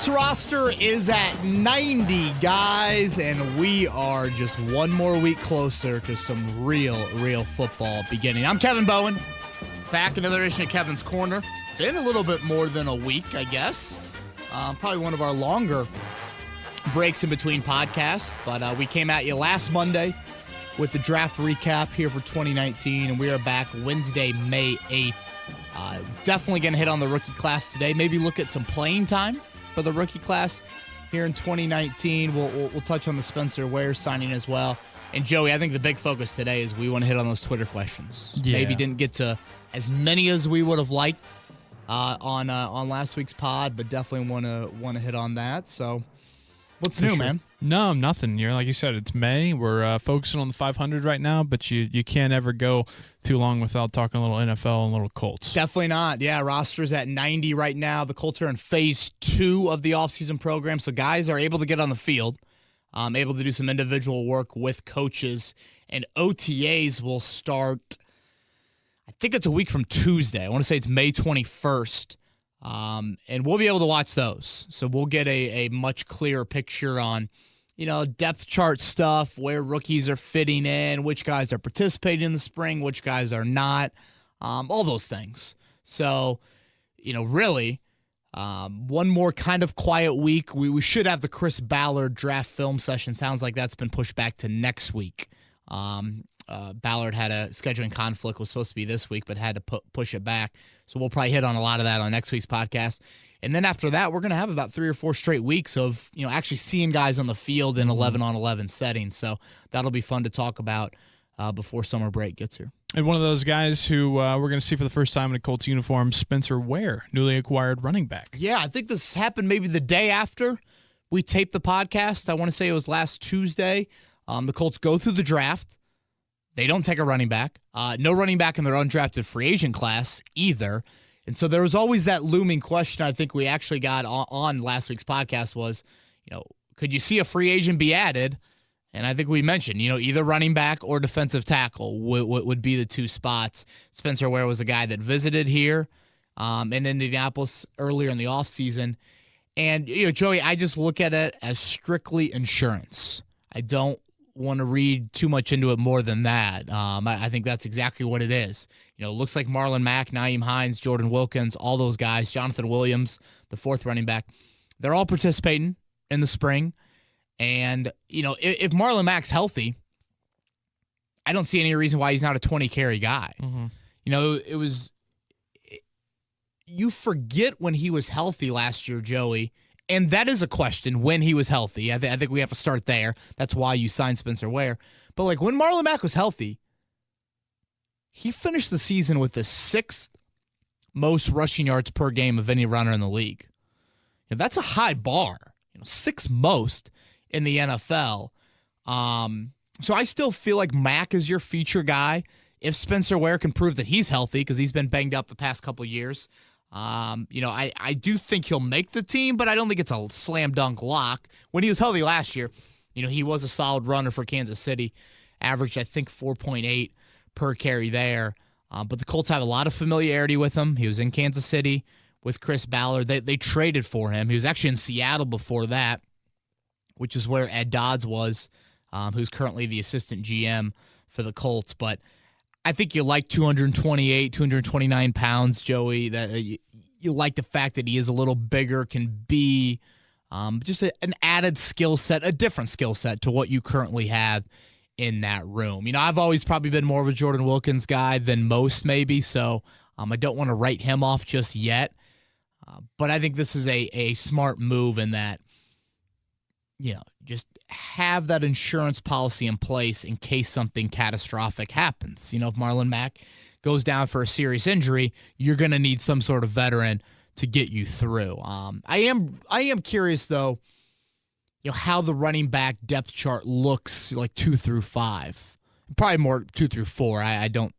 Colts roster is at 90, guys, and we are just one more week closer to some real football beginning. I'm Kevin Bowen, back another edition of Kevin's Corner. Been a little bit more than a week, I guess. Probably one of our longer breaks in between podcasts, but we came at you last Monday with the draft recap here for 2019, and we are back Wednesday, May 8th. Definitely going to hit on the rookie class today. Maybe look at some playing time for the rookie class here in 2019. We'll touch on the Spencer Ware signing as well. And Joey, I think the big focus today is we want to hit on those Twitter questions. Yeah. Maybe didn't get to as many as we would have liked on last week's pod, but definitely want to hit on that. So, what's new, man? No, nothing. Like you said, it's May. We're focusing on the 500 right now, but you can't ever go too long without talking a little NFL and a little Colts. Definitely not. Yeah, roster's at 90 right now. The Colts are in phase 2 of the offseason program, so guys are able to get on the field, able to do some individual work with coaches, and OTAs will start, I think it's a week from Tuesday. I want to say it's May 21st. And we'll be able to watch those. So we'll get a much clearer picture on, depth chart stuff, where rookies are fitting in, which guys are participating in the spring, which guys are not, all those things. So, really, one more kind of quiet week. We should have the Chris Ballard draft film session. Sounds like that's been pushed back to next week. Ballard had a scheduling conflict, was supposed to be this week, but had to push it back. So we'll probably hit on a lot of that on next week's podcast. And then after that, we're going to have about 3 or 4 straight weeks of, actually seeing guys on the field in 11-on-11 settings. So that'll be fun to talk about before summer break gets here. And one of those guys who we're going to see for the first time in a Colts uniform, Spencer Ware, newly acquired running back. Yeah, I think this happened maybe the day after we taped the podcast. I want to say it was last Tuesday. The Colts go through the draft. They don't take a running back. No running back in their undrafted free agent class either. And so there was always that looming question I think we actually got on last week's podcast was, could you see a free agent be added? And I think we mentioned, either running back or defensive tackle would be the 2 spots. Spencer Ware was the guy that visited here in Indianapolis earlier in the offseason. And, Joey, I just look at it as strictly insurance. I don't want to read too much into it more than that. I think that's exactly what it is. It looks like Marlon Mack, Nyheim Hines, Jordan Wilkins, all those guys, Jonathan Williams, the 4th running back, they're all participating in the spring. And, if Marlon Mack's healthy, I don't see any reason why he's not a 20-carry guy. Mm-hmm. You forget when he was healthy last year, Joey. And that is a question, when he was healthy. I think we have to start there. That's why you signed Spencer Ware. But, when Marlon Mack was healthy, he finished the season with the 6th most rushing yards per game of any runner in the league. That's a high bar. 6th most in the NFL. So I still feel like Mack is your feature guy. If Spencer Ware can prove that he's healthy, because he's been banged up the past couple of years, I do think he'll make the team, but I don't think it's a slam dunk lock. When he was healthy last year, he was a solid runner for Kansas City, averaged, I think, 4.8 per carry there. But the Colts have a lot of familiarity with him. He was in Kansas City with Chris Ballard. They traded for him. He was actually in Seattle before that, which is where Ed Dodds was, who's currently the assistant GM for the Colts. But I think you like 228, 229 pounds, Joey. That you like the fact that he is a little bigger, can be just an added skill set, a different skill set to what you currently have in that room. I've always probably been more of a Jordan Wilkins guy than most, maybe, so I don't want to write him off just yet. But I think this is a smart move in that, just have that insurance policy in place in case something catastrophic happens. If Marlon Mack goes down for a serious injury, you're going to need some sort of veteran to get you through. I am curious, though, how the running back depth chart looks like 2 through 5. Probably more 2 through 4. I don't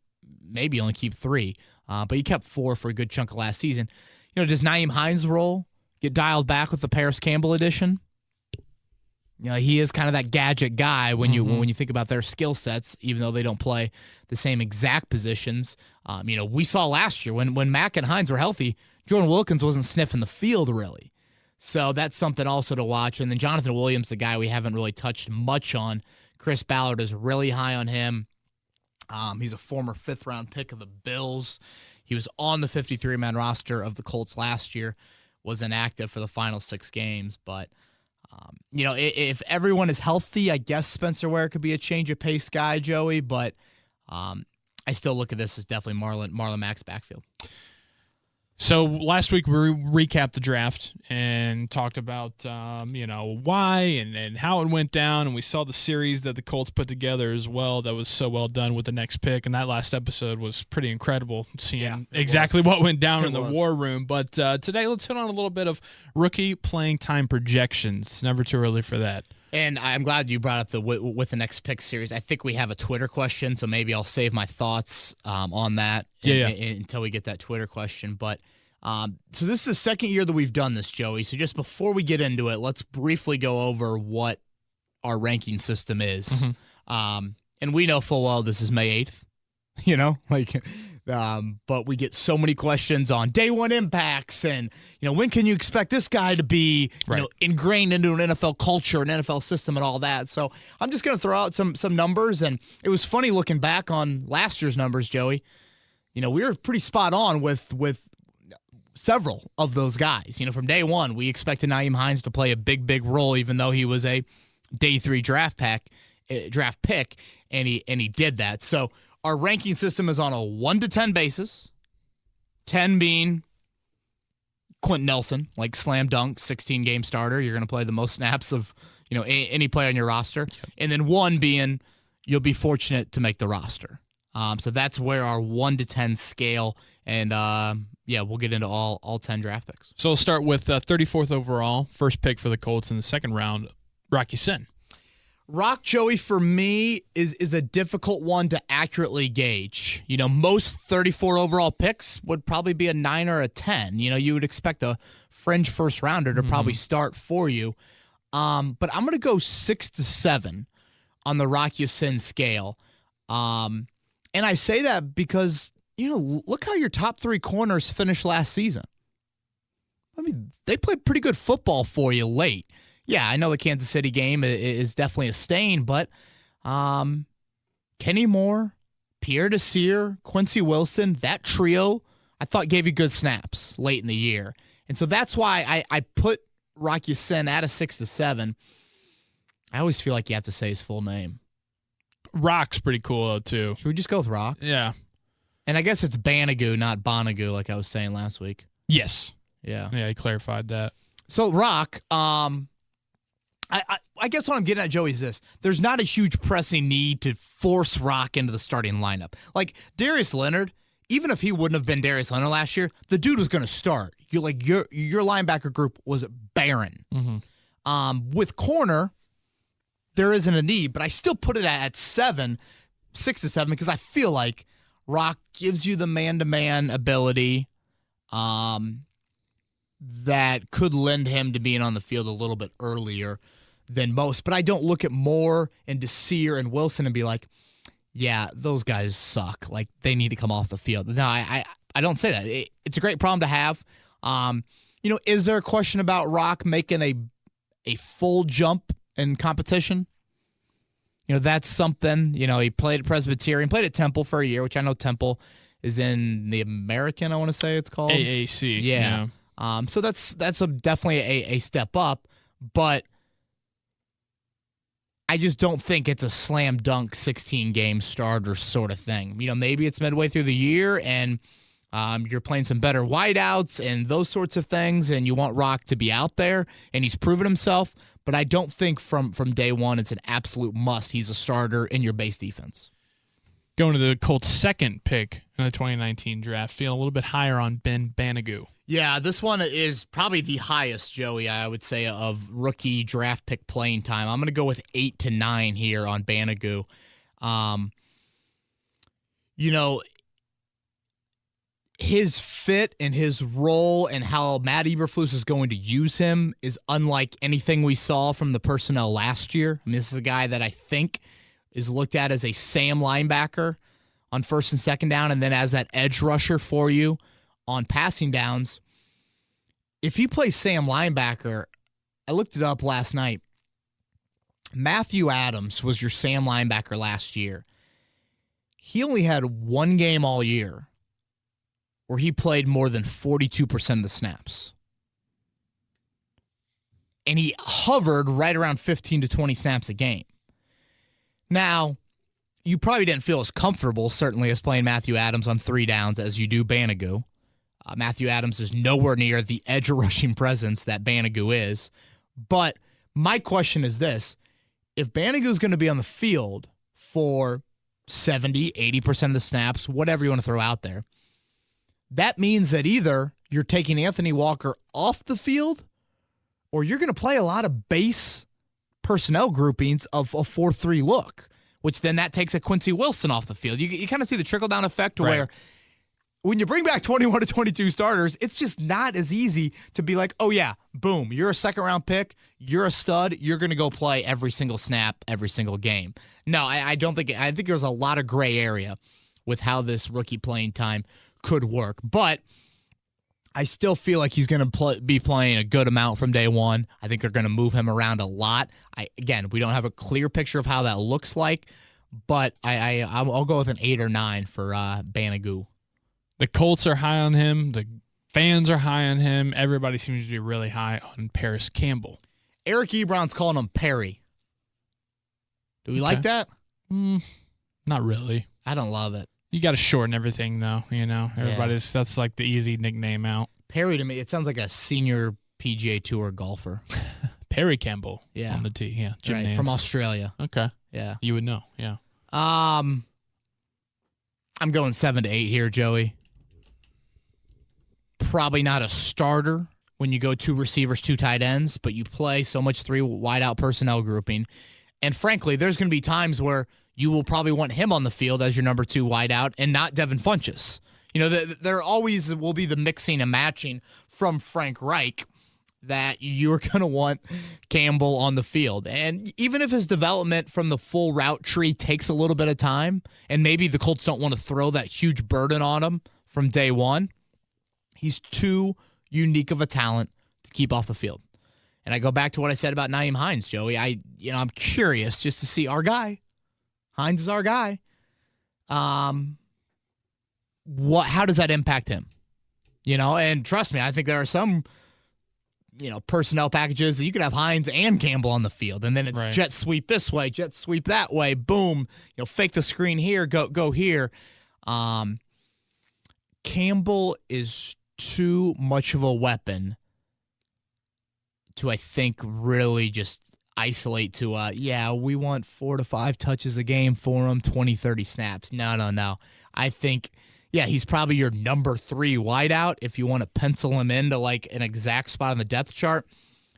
maybe only keep 3, but he kept 4 for a good chunk of last season. Does Nyheim Hines' role get dialed back with the Parris Campbell edition? He is kind of that gadget guy when you think about their skill sets, even though they don't play the same exact positions. We saw last year when Mack and Hines were healthy, Jordan Wilkins wasn't sniffing the field really. So that's something also to watch. And then Jonathan Williams, the guy we haven't really touched much on. Chris Ballard is really high on him. He's a former 5th-round pick of the Bills. He was on the 53-man roster of the Colts last year, was inactive for the final 6 games. But, if everyone is healthy, I guess Spencer Ware could be a change of pace guy, Joey. But I still look at this as definitely Marlon Mack's backfield. So last week we recapped the draft and talked about why and how it went down, and we saw the series that the Colts put together as well. That was so well done with the next pick, and that last episode was pretty incredible, seeing exactly what went down in the war room. But today, let's hit on a little bit of rookie playing time projections. Never too early for that. And I'm glad you brought up the with the next pick series. I think we have a Twitter question, so maybe I'll save my thoughts on that until we get that Twitter question. But so this is the second year that we've done this, Joey. So just before we get into it, let's briefly go over what our ranking system is. Mm-hmm. And we know full well this is May 8th, but we get so many questions on day one impacts and, when can you expect this guy to be, ingrained into an NFL culture, an NFL system and all that. So I'm just going to throw out some numbers. And it was funny looking back on last year's numbers, Joey. We were pretty spot on with several of those guys. From day one, we expected Nyheim Hines to play a big role, even though he was a day 3 draft pick, and he did that. So our ranking system is on a 1 to 10 basis, 10 being Quentin Nelson, like slam dunk, 16-game starter. You're going to play the most snaps of any player on your roster. Yep. And then 1 being you'll be fortunate to make the roster. So that's where our 1 to 10 scale, and we'll get into all 10 draft picks. So we'll start with 34th overall, first pick for the Colts in the second round, Rock Ya-Sin. Rock, Joey, for me, is a difficult one to accurately gauge. Most 34 overall picks would probably be a 9 or a 10. You would expect a fringe first rounder to probably start for you. But I'm going to go 6 to 7 on the Rock Ya-Sin scale. And I say that because, look how your top 3 corners finished last season. I mean, they played pretty good football for you late. Yeah, I know the Kansas City game is definitely a stain, but Kenny Moore, Pierre Desir, Quincy Wilson, that trio, I thought gave you good snaps late in the year. And so that's why I put Rock Ya-Sin at a 6 to 7. I always feel like you have to say his full name. Rock's pretty cool, though, too. Should we just go with Rock? Yeah. And I guess it's Banagoo, not Bonagoo, like I was saying last week. Yes. Yeah. Yeah, he clarified that. So, Rock, I guess what I'm getting at, Joey, is this. There's not a huge pressing need to force Rock into the starting lineup. Like, Darius Leonard, even if he wouldn't have been Darius Leonard last year, the dude was going to start. Your linebacker group was barren. Mm-hmm. With corner, there isn't a need, but I still put it at 6 to 7, because I feel like Rock gives you the man-to-man ability that could lend him to being on the field a little bit earlier than most. But I don't look at Moore and Desir and Wilson and be like, yeah, those guys suck. Like, they need to come off the field. No, I don't say that. It's a great problem to have. Is there a question about Rock making a full jump in competition? That's something. He played at Presbyterian, played at Temple for a year, which I know Temple is in the American, I want to say it's called. AAC. Yeah. So that's definitely a step up, but I just don't think it's a slam dunk 16-game starter sort of thing. Maybe it's midway through the year and you're playing some better wideouts and those sorts of things, and you want Rock to be out there, and he's proven himself, but I don't think from day one it's an absolute must. He's a starter in your base defense. Going to the Colts' second pick in the 2019 draft, feeling a little bit higher on Ben Banagoo. Yeah, this one is probably the highest, Joey, I would say, of rookie draft pick playing time. I'm going to go with 8 to 9 here on Banagoo. His fit and his role and how Matt Eberflus is going to use him is unlike anything we saw from the personnel last year. I mean, this is a guy that I think is looked at as a Sam linebacker on first and second down, and then as that edge rusher for you on passing downs. if he plays Sam linebacker, I looked it up last night. Matthew Adams was your Sam linebacker last year. He only had one game all year where he played more than 42% of the snaps. And he hovered right around 15 to 20 snaps a game. Now, you probably didn't feel as comfortable, certainly, as playing Matthew Adams on 3 downs as you do Banagoo. Matthew Adams is nowhere near the edge rushing presence that Banagoo is. But my question is this. If Banagoo is going to be on the field for 70, 80% of the snaps, whatever you want to throw out there, that means that either you're taking Anthony Walker off the field or you're going to play a lot of base personnel groupings of a 4-3 look, which then that takes a Quincy Wilson off the field. You kind of see the trickle-down effect to where when you bring back 21 to 22 starters, it's just not as easy to be like, oh, yeah, boom, you're a second-round pick, you're a stud, you're going to go play every single snap, every single game. No, I don't think – I think there's a lot of gray area with how this rookie playing time could work. But I still feel like he's going to be playing a good amount from day one. I think they're going to move him around a lot. Again, we don't have a clear picture of how that looks like, but I'll go with an 8 or 9 for Banagoo. The Colts are high on him. The fans are high on him. Everybody seems to be really high on Parris Campbell. Eric Ebron's calling him Perry. Do we like that? Not really. I don't love it. You got to shorten everything, though. Everybody's that's like the easy nickname out. Perry to me, it sounds like a senior PGA Tour golfer. Parris Campbell. Yeah, on the tee. Yeah, right, from Australia. Okay. Yeah, you would know. Yeah. I'm going 7 to 8 here, Joey. Probably not a starter when you go 2 receivers, 2 tight ends, but you play so much 3 wideout personnel grouping. And frankly, there's going to be times where you will probably want him on the field as your number 2 wideout and not Devin Funchess. There always will be the mixing and matching from Frank Reich that you're going to want Campbell on the field. And even if his development from the full route tree takes a little bit of time, and maybe the Colts don't want to throw that huge burden on him from day one, he's too unique of a talent to keep off the field. And I go back to what I said about Nyheim Hines, Joey. I'm curious just to see our guy. Hines is our guy. How does that impact him? And trust me, I think there are some, personnel packages that you could have Hines and Campbell on the field, and then it's jet sweep this way, jet sweep that way, boom, fake the screen here, go here. Campbell is too much of a weapon to, I think, really just isolate to, we want 4 to 5 touches a game for him, 20, 30 snaps. No. I think, he's probably your number 3 wideout if you want to pencil him into like an exact spot on the depth chart.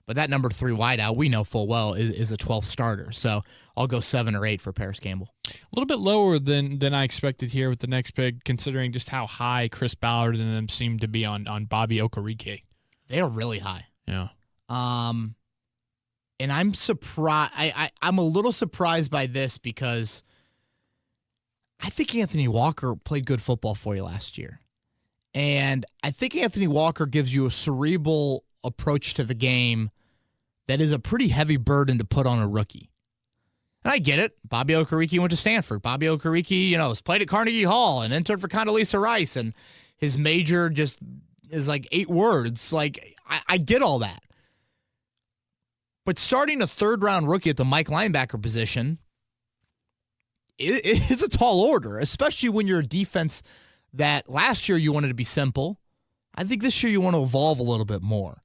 But that number 3 wideout, we know full well, is a 12th starter. So I'll go 7 or 8 for Parris Campbell. A little bit lower than I expected here with the next pick, considering just how high Chris Ballard and them seem to be on Bobby Okereke. They are really high. Yeah. And I'm surprised. I'm a little surprised by this because I think Anthony Walker played good football for you last year. And I think Anthony Walker gives you a cerebral approach to the game that is a pretty heavy burden to put on a rookie. And I get it. Bobby Okereke went to Stanford. Bobby Okereke, has played at Carnegie Hall and interned for Condoleezza Rice. And his major just is like 8 words. Like, I get all that. But starting a 3rd-round rookie at the Mike linebacker position is a tall order, especially when you're a defense that last year you wanted to be simple. I think this year you want to evolve a little bit more.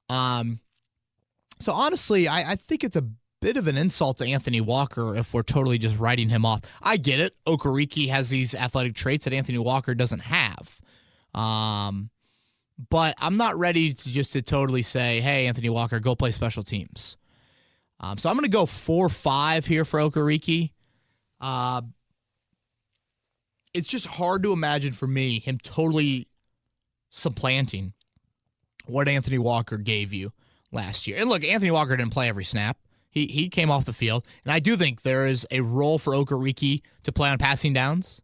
So honestly, I think it's a bit of an insult to Anthony Walker if we're totally just writing him off. I get it. Okereke has these athletic traits that Anthony Walker doesn't have. But I'm not ready to totally say, hey, Anthony Walker, go play special teams. So I'm going to go 4-5 here for Okereke. It's just hard to imagine for me him totally supplanting what Anthony Walker gave you last year. And look, Anthony Walker didn't play every snap. He came off the field. And I do think there is a role for Okereke to play on passing downs,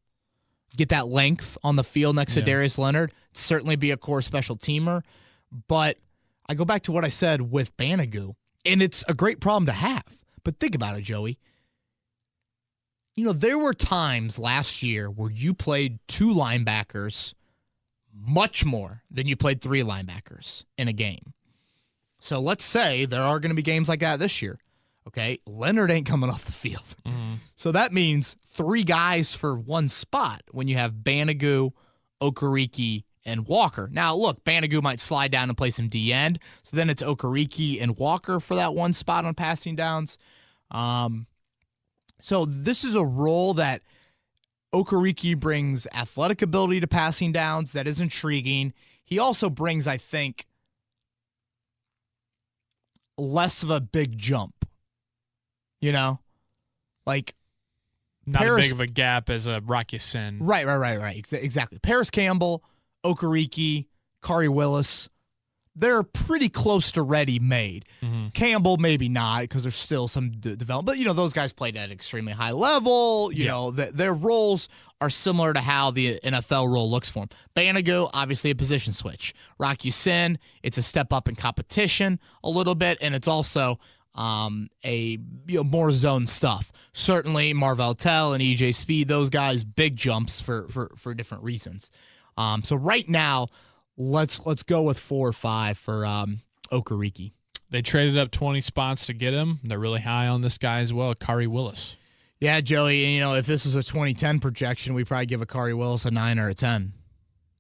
get that length on the field next to Darius Leonard, certainly be a core special teamer. But I go back to what I said with Banagoo, and it's a great problem to have. But think about it, Joey. There were times last year where you played 2 linebackers much more than you played 3 linebackers in a game. So let's say there are going to be games like that this year. Okay, Leonard ain't coming off the field. Mm-hmm. So that means 3 guys for 1 spot when you have Banagoo, Okereke, and Walker. Now, look, Banagoo might slide down and play some D-end, so then it's Okereke and Walker for that 1 spot on passing downs. So this is a role that Okereke brings athletic ability to passing downs that is intriguing. He also brings, I think, less of a big jump. Like not Parris, as big of a gap as a Rocky Sin. Right. Exactly. Parris Campbell, Okereke, Kari Willis, they're pretty close to ready-made. Mm-hmm. Campbell, maybe not, because there's still some development. But, those guys played at an extremely high level. Their roles are similar to how the NFL role looks for them. Banagoo, obviously a position switch. Rocky Sin, it's a step up in competition a little bit, and it's also more zone stuff. Certainly Marvell Tell and EJ Speed, those guys, big jumps for different reasons. So right now, let's go with 4 or 5 for Okereke. They traded up 20 spots to get him. They're really high on this guy as well, Kari Willis. Yeah, Joey, if this was a 2010 projection, we'd probably give a Kari Willis a 9 or a 10.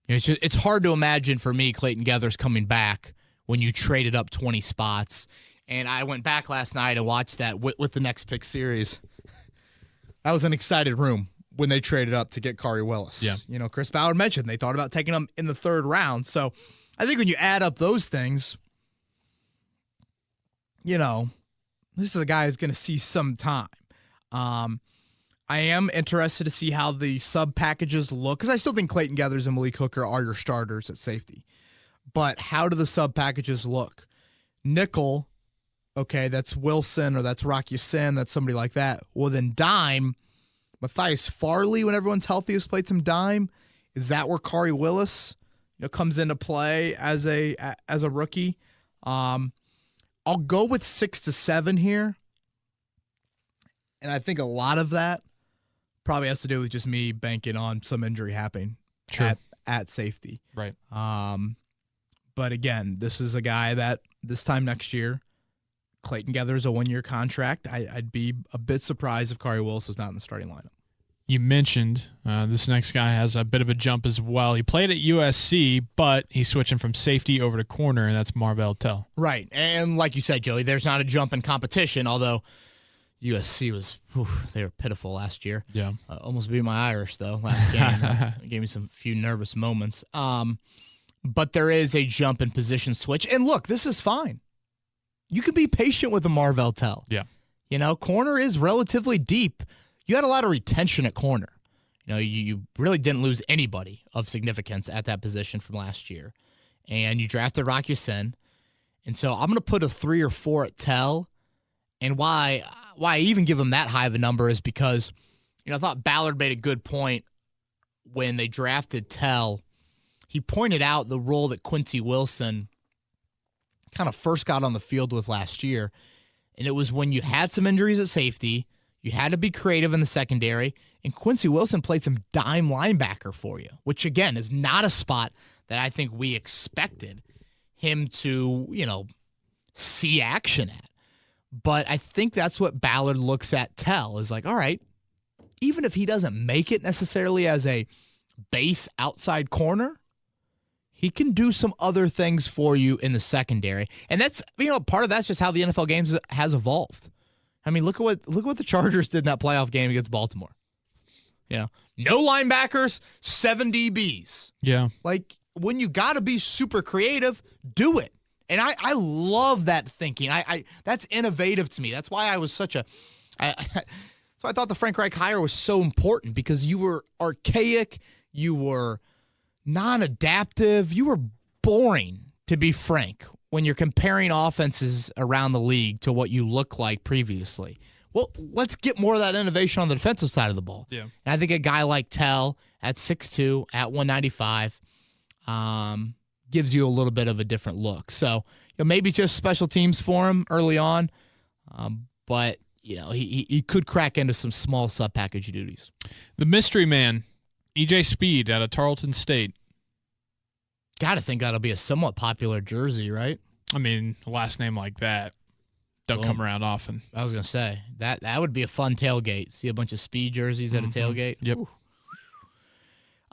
It's hard to imagine for me Clayton Geathers coming back when you traded up 20 spots. And I went back last night and watched that with the Next Pick series. That was an excited room when they traded up to get Kari Willis. Yeah. Chris Ballard mentioned they thought about taking him in the 3rd round. So I think when you add up those things, this is a guy who's going to see some time. I am interested to see how the sub packages look, because I still think Clayton Geathers and Malik Hooker are your starters at safety. But how do the sub packages look? Nickel, okay, that's Wilson or that's Rocky Sin, that's somebody like that. Well, then dime, Matthias Farley, when everyone's healthy, has played some dime. Is that where Kari Willis comes into play as a rookie? I'll go with 6 to 7 here. And I think a lot of that probably has to do with just me banking on some injury happening at safety. Right. But again, this is a guy that this time next year, Clayton Geathers a 1-year contract. I'd be a bit surprised if Kari Willis is not in the starting lineup. You mentioned this next guy has a bit of a jump as well. He played at USC, but he's switching from safety over to corner, and that's Marvell Tell. Right. And like you said, Joey, there's not a jump in competition, although USC was, they were pitiful last year. Yeah. Almost beat my Irish, though, last game. It gave me some few nervous moments. But there is a jump in position switch. And look, this is fine. You can be patient with a Marvell Tell. Yeah. Corner is relatively deep. You had a lot of retention at corner. You really didn't lose anybody of significance at that position from last year. And you drafted Rocky Sin. And so I'm going to put a 3 or 4 at Tell. And why I even give him that high of a number is because, I thought Ballard made a good point when they drafted Tell. He pointed out the role that Quincy Wilson kind of first got on the field with last year. And it was when you had some injuries at safety, you had to be creative in the secondary, and Quincy Wilson played some dime linebacker for you, which, again, is not a spot that I think we expected him to, see action at. But I think that's what Ballard looks at Tell is like, all right, even if he doesn't make it necessarily as a base outside corner, he can do some other things for you in the secondary. And that's, part of that's just how the NFL games has evolved. I mean, look at what the Chargers did in that playoff game against Baltimore. No linebackers, 7 DBs. Yeah. Like, when you got to be super creative, do it. And I love that thinking. That's innovative to me. That's why I was so I thought the Frank Reich hire was so important, because you were archaic, you were non-adaptive, you were boring, to be frank, when you're comparing offenses around the league to what you look like previously. Well, let's get more of that innovation on the defensive side of the ball. Yeah. And I think a guy like Tell at 6'2", at 195, gives you a little bit of a different look. So maybe just special teams for him early on, but he could crack into some small sub-package duties. The mystery man, E.J. Speed out of Tarleton State. Got to think that'll be a somewhat popular jersey, right? I mean, a last name like that don't come around often. I was going to say, that would be a fun tailgate. See a bunch of Speed jerseys at a tailgate. Yep. Ooh.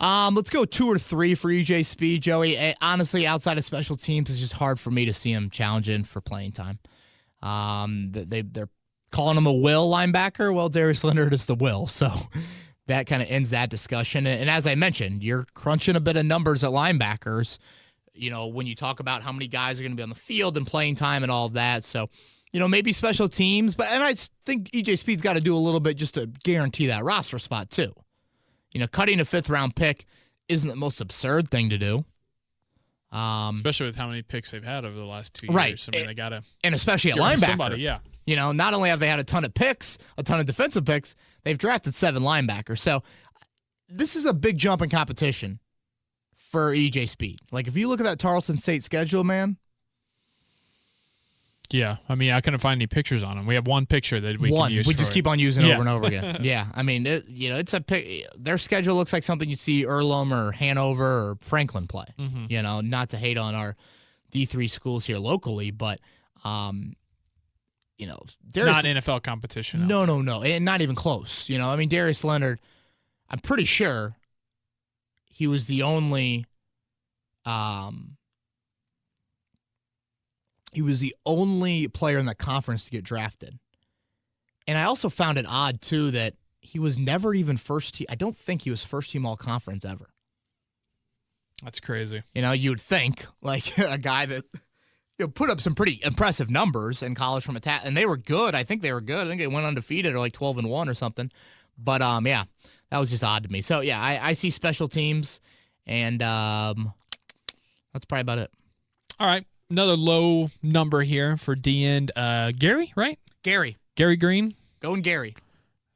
Let's go 2 or 3 for EJ Speed, Joey. Honestly, outside of special teams, it's just hard for me to see him challenging for playing time. They're calling him a will linebacker. Well, Darius Leonard is the will, so that kind of ends that discussion. And as I mentioned, you're crunching a bit of numbers at linebackers, when you talk about how many guys are going to be on the field and playing time and all of that. So, maybe special teams, and I think EJ Speed's got to do a little bit just to guarantee that roster spot too. Cutting a 5th-round pick isn't the most absurd thing to do. Especially with how many picks they've had over the last 2 years. Right. I mean, they got to. And especially at linebacker. Somebody, yeah. Not only have they had a ton of picks, a ton of defensive picks, they've drafted 7 linebackers. So this is a big jump in competition for EJ Speed. Like, if you look at that Tarleton State schedule, man. Yeah, I mean, I couldn't find any pictures on them. We have one picture that we can use. We just keep on using over and over again. Yeah, I mean, it's a pick. Their schedule looks like something you'd see Earlham or Hanover or Franklin play. Mm-hmm. Not to hate on our D3 schools here locally, but Darius, not NFL competition. No, and not even close. I mean, Darius Leonard, I'm pretty sure he was the only. He was the only player in the conference to get drafted. And I also found it odd, too, that he was never even first team. I don't think he was first team all conference ever. That's crazy. You would think, like, a guy that put up some pretty impressive numbers in college from attack, and they were good. I think they were good. I think they went undefeated or like 12-1 or something. But, yeah, that was just odd to me. So, yeah, I see special teams, and that's probably about it. All right. Another low number here for D-end. Gary, right? Gary Green? Going Gary.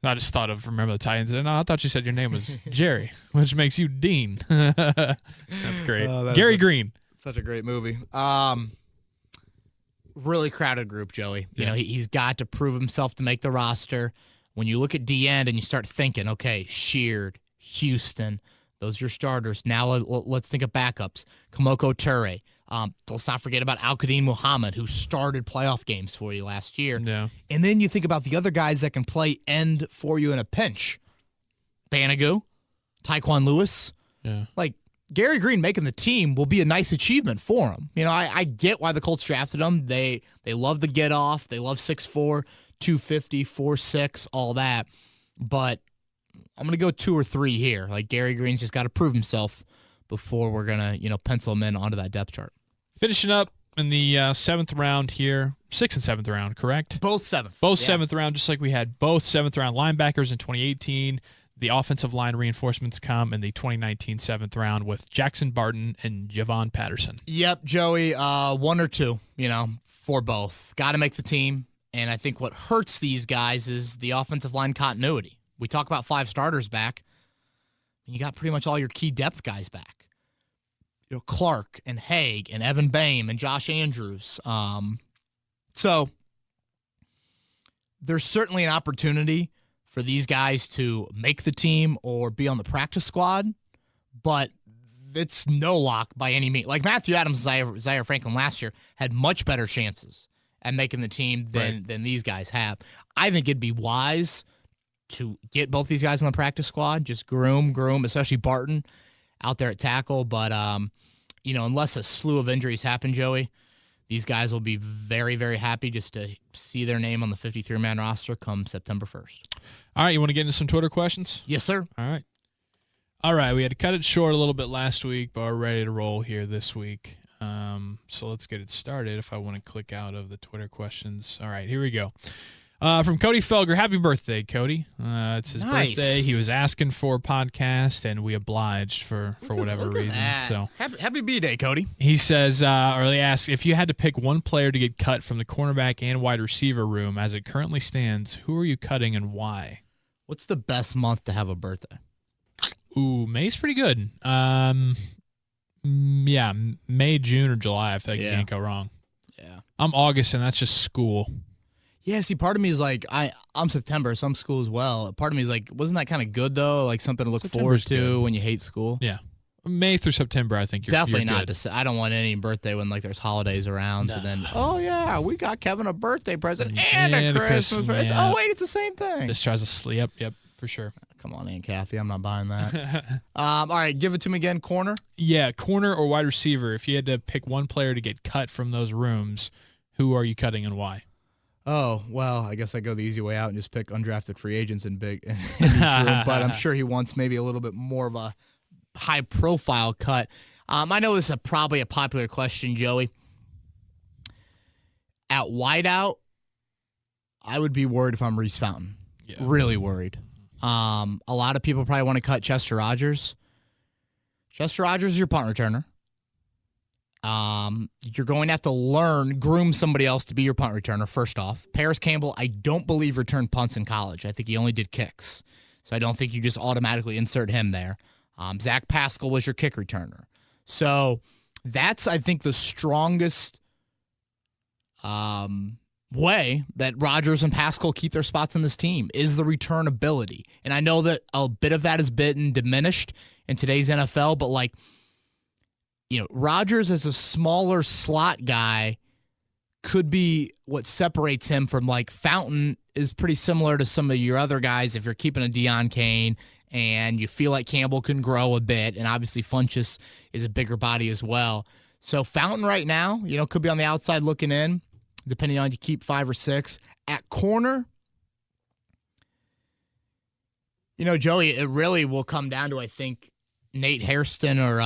I just thought of Remember the Titans. And I thought you said your name was Jerry, which makes you Dean. That's great. Gary Green. Such a great movie. Really crowded group, Joey. Yeah. He's got to prove himself to make the roster. When you look at D-end and you start thinking, okay, Sheard, Houston, those are your starters. Now let's think of backups. Kamoko Ture. Let's not forget about Al-Qadim Muhammad, who started playoff games for you last year. Yeah. And then you think about the other guys that can play end for you in a pinch. Banogu, Tyquan Lewis. Yeah. Like, Gary Green making the team will be a nice achievement for him. I get why the Colts drafted him. They love the get off. They love 6'4", 250, 4'6", all that. But I'm going to go 2 or 3 here. Like, Gary Green's just got to prove himself before we're going to, pencil him in onto that depth chart. Finishing up in the 7th round here. 6th and 7th round, correct? Both 7th. Both 7th round, just like we had both 7th round linebackers in 2018. The offensive line reinforcements come in the 2019 7th round with Jackson Barton and Yvonne Patterson. Yep, Joey, 1 or 2, for both. Got to make the team. And I think what hurts these guys is the offensive line continuity. We talk about 5 starters back, and you got pretty much all your key depth guys back. Clark and Haig and Evan Boehm and Josh Andrews. So there's certainly an opportunity for these guys to make the team or be on the practice squad, but it's no lock by any means. Like Matthew Adams and Zaire Franklin last year had much better chances at making the team than these guys have. I think it'd be wise to get both these guys on the practice squad, just groom, especially Barton out there at tackle. But, unless a slew of injuries happen, Joey, these guys will be very, very happy just to see their name on the 53-man roster come September 1st. All right, you want to get into some Twitter questions? Yes, sir. All right, we had to cut it short a little bit last week, but we're ready to roll here this week. So let's get it started if I want to click out of the Twitter questions. All right, here we go. From Cody Felger, happy birthday, Cody. It's his birthday. He was asking for a podcast, and we obliged for whatever reason. So happy B-Day, Cody. He says, or they ask, if you had to pick one player to get cut from the cornerback and wide receiver room as it currently stands, who are you cutting and why? What's the best month to have a birthday? Ooh, May's pretty good. Yeah, May, June, or July. I think you Yeah. can't go wrong. Yeah. I'm August, and that's just school. Yeah, see, part of me is like, I'm September, so I'm school as well. Part of me is like, wasn't that kind of good, though? Like something to look forward September's to good. when you hate school? Yeah. May through September, I think you're Definitely you're not. good. I don't want any birthday when like there's holidays around. So then, oh yeah, we got Kevin a birthday present and a Christmas present. yeah. Oh wait, it's the same thing. Just tries to sleep. Yep, for sure. Come on, Aunt Kathy, I'm not buying that. All right, give it to me again. Corner. Yeah, corner or wide receiver. If you had to pick one player to get cut from those rooms, who are you cutting and why? Oh well, I guess I go the easy way out and just pick undrafted free agents in each room. But I'm sure he wants maybe a little bit more of a high-profile cut. I know this is probably a popular question, Joey. At wideout, I would be worried if I'm Reese Fountain. Yeah. Really worried. A lot of people probably want to cut Chester Rogers. Chester Rogers is your punt returner. You're going to have to groom somebody else to be your punt returner, first off. Parris Campbell, I don't believe returned punts in college. I think he only did kicks. So I don't think you just automatically insert him there. Zach Pascal was your kick returner. So that's, I think, the strongest way that Rodgers and Pascal keep their spots in this team is the return ability. And I know that a bit of that has been diminished in today's NFL, but like, you know, Rodgers as a smaller slot guy could be what separates him from like Fountain is pretty similar to some of your other guys if you're keeping a Deion Kane and you feel like Campbell can grow a bit, and obviously Funchess is a bigger body as well. So Fountain right now, you know, could be on the outside looking in, depending on you keep 5 or 6. At corner, you know, Joey, it really will come down to, I think, Nate Hairston or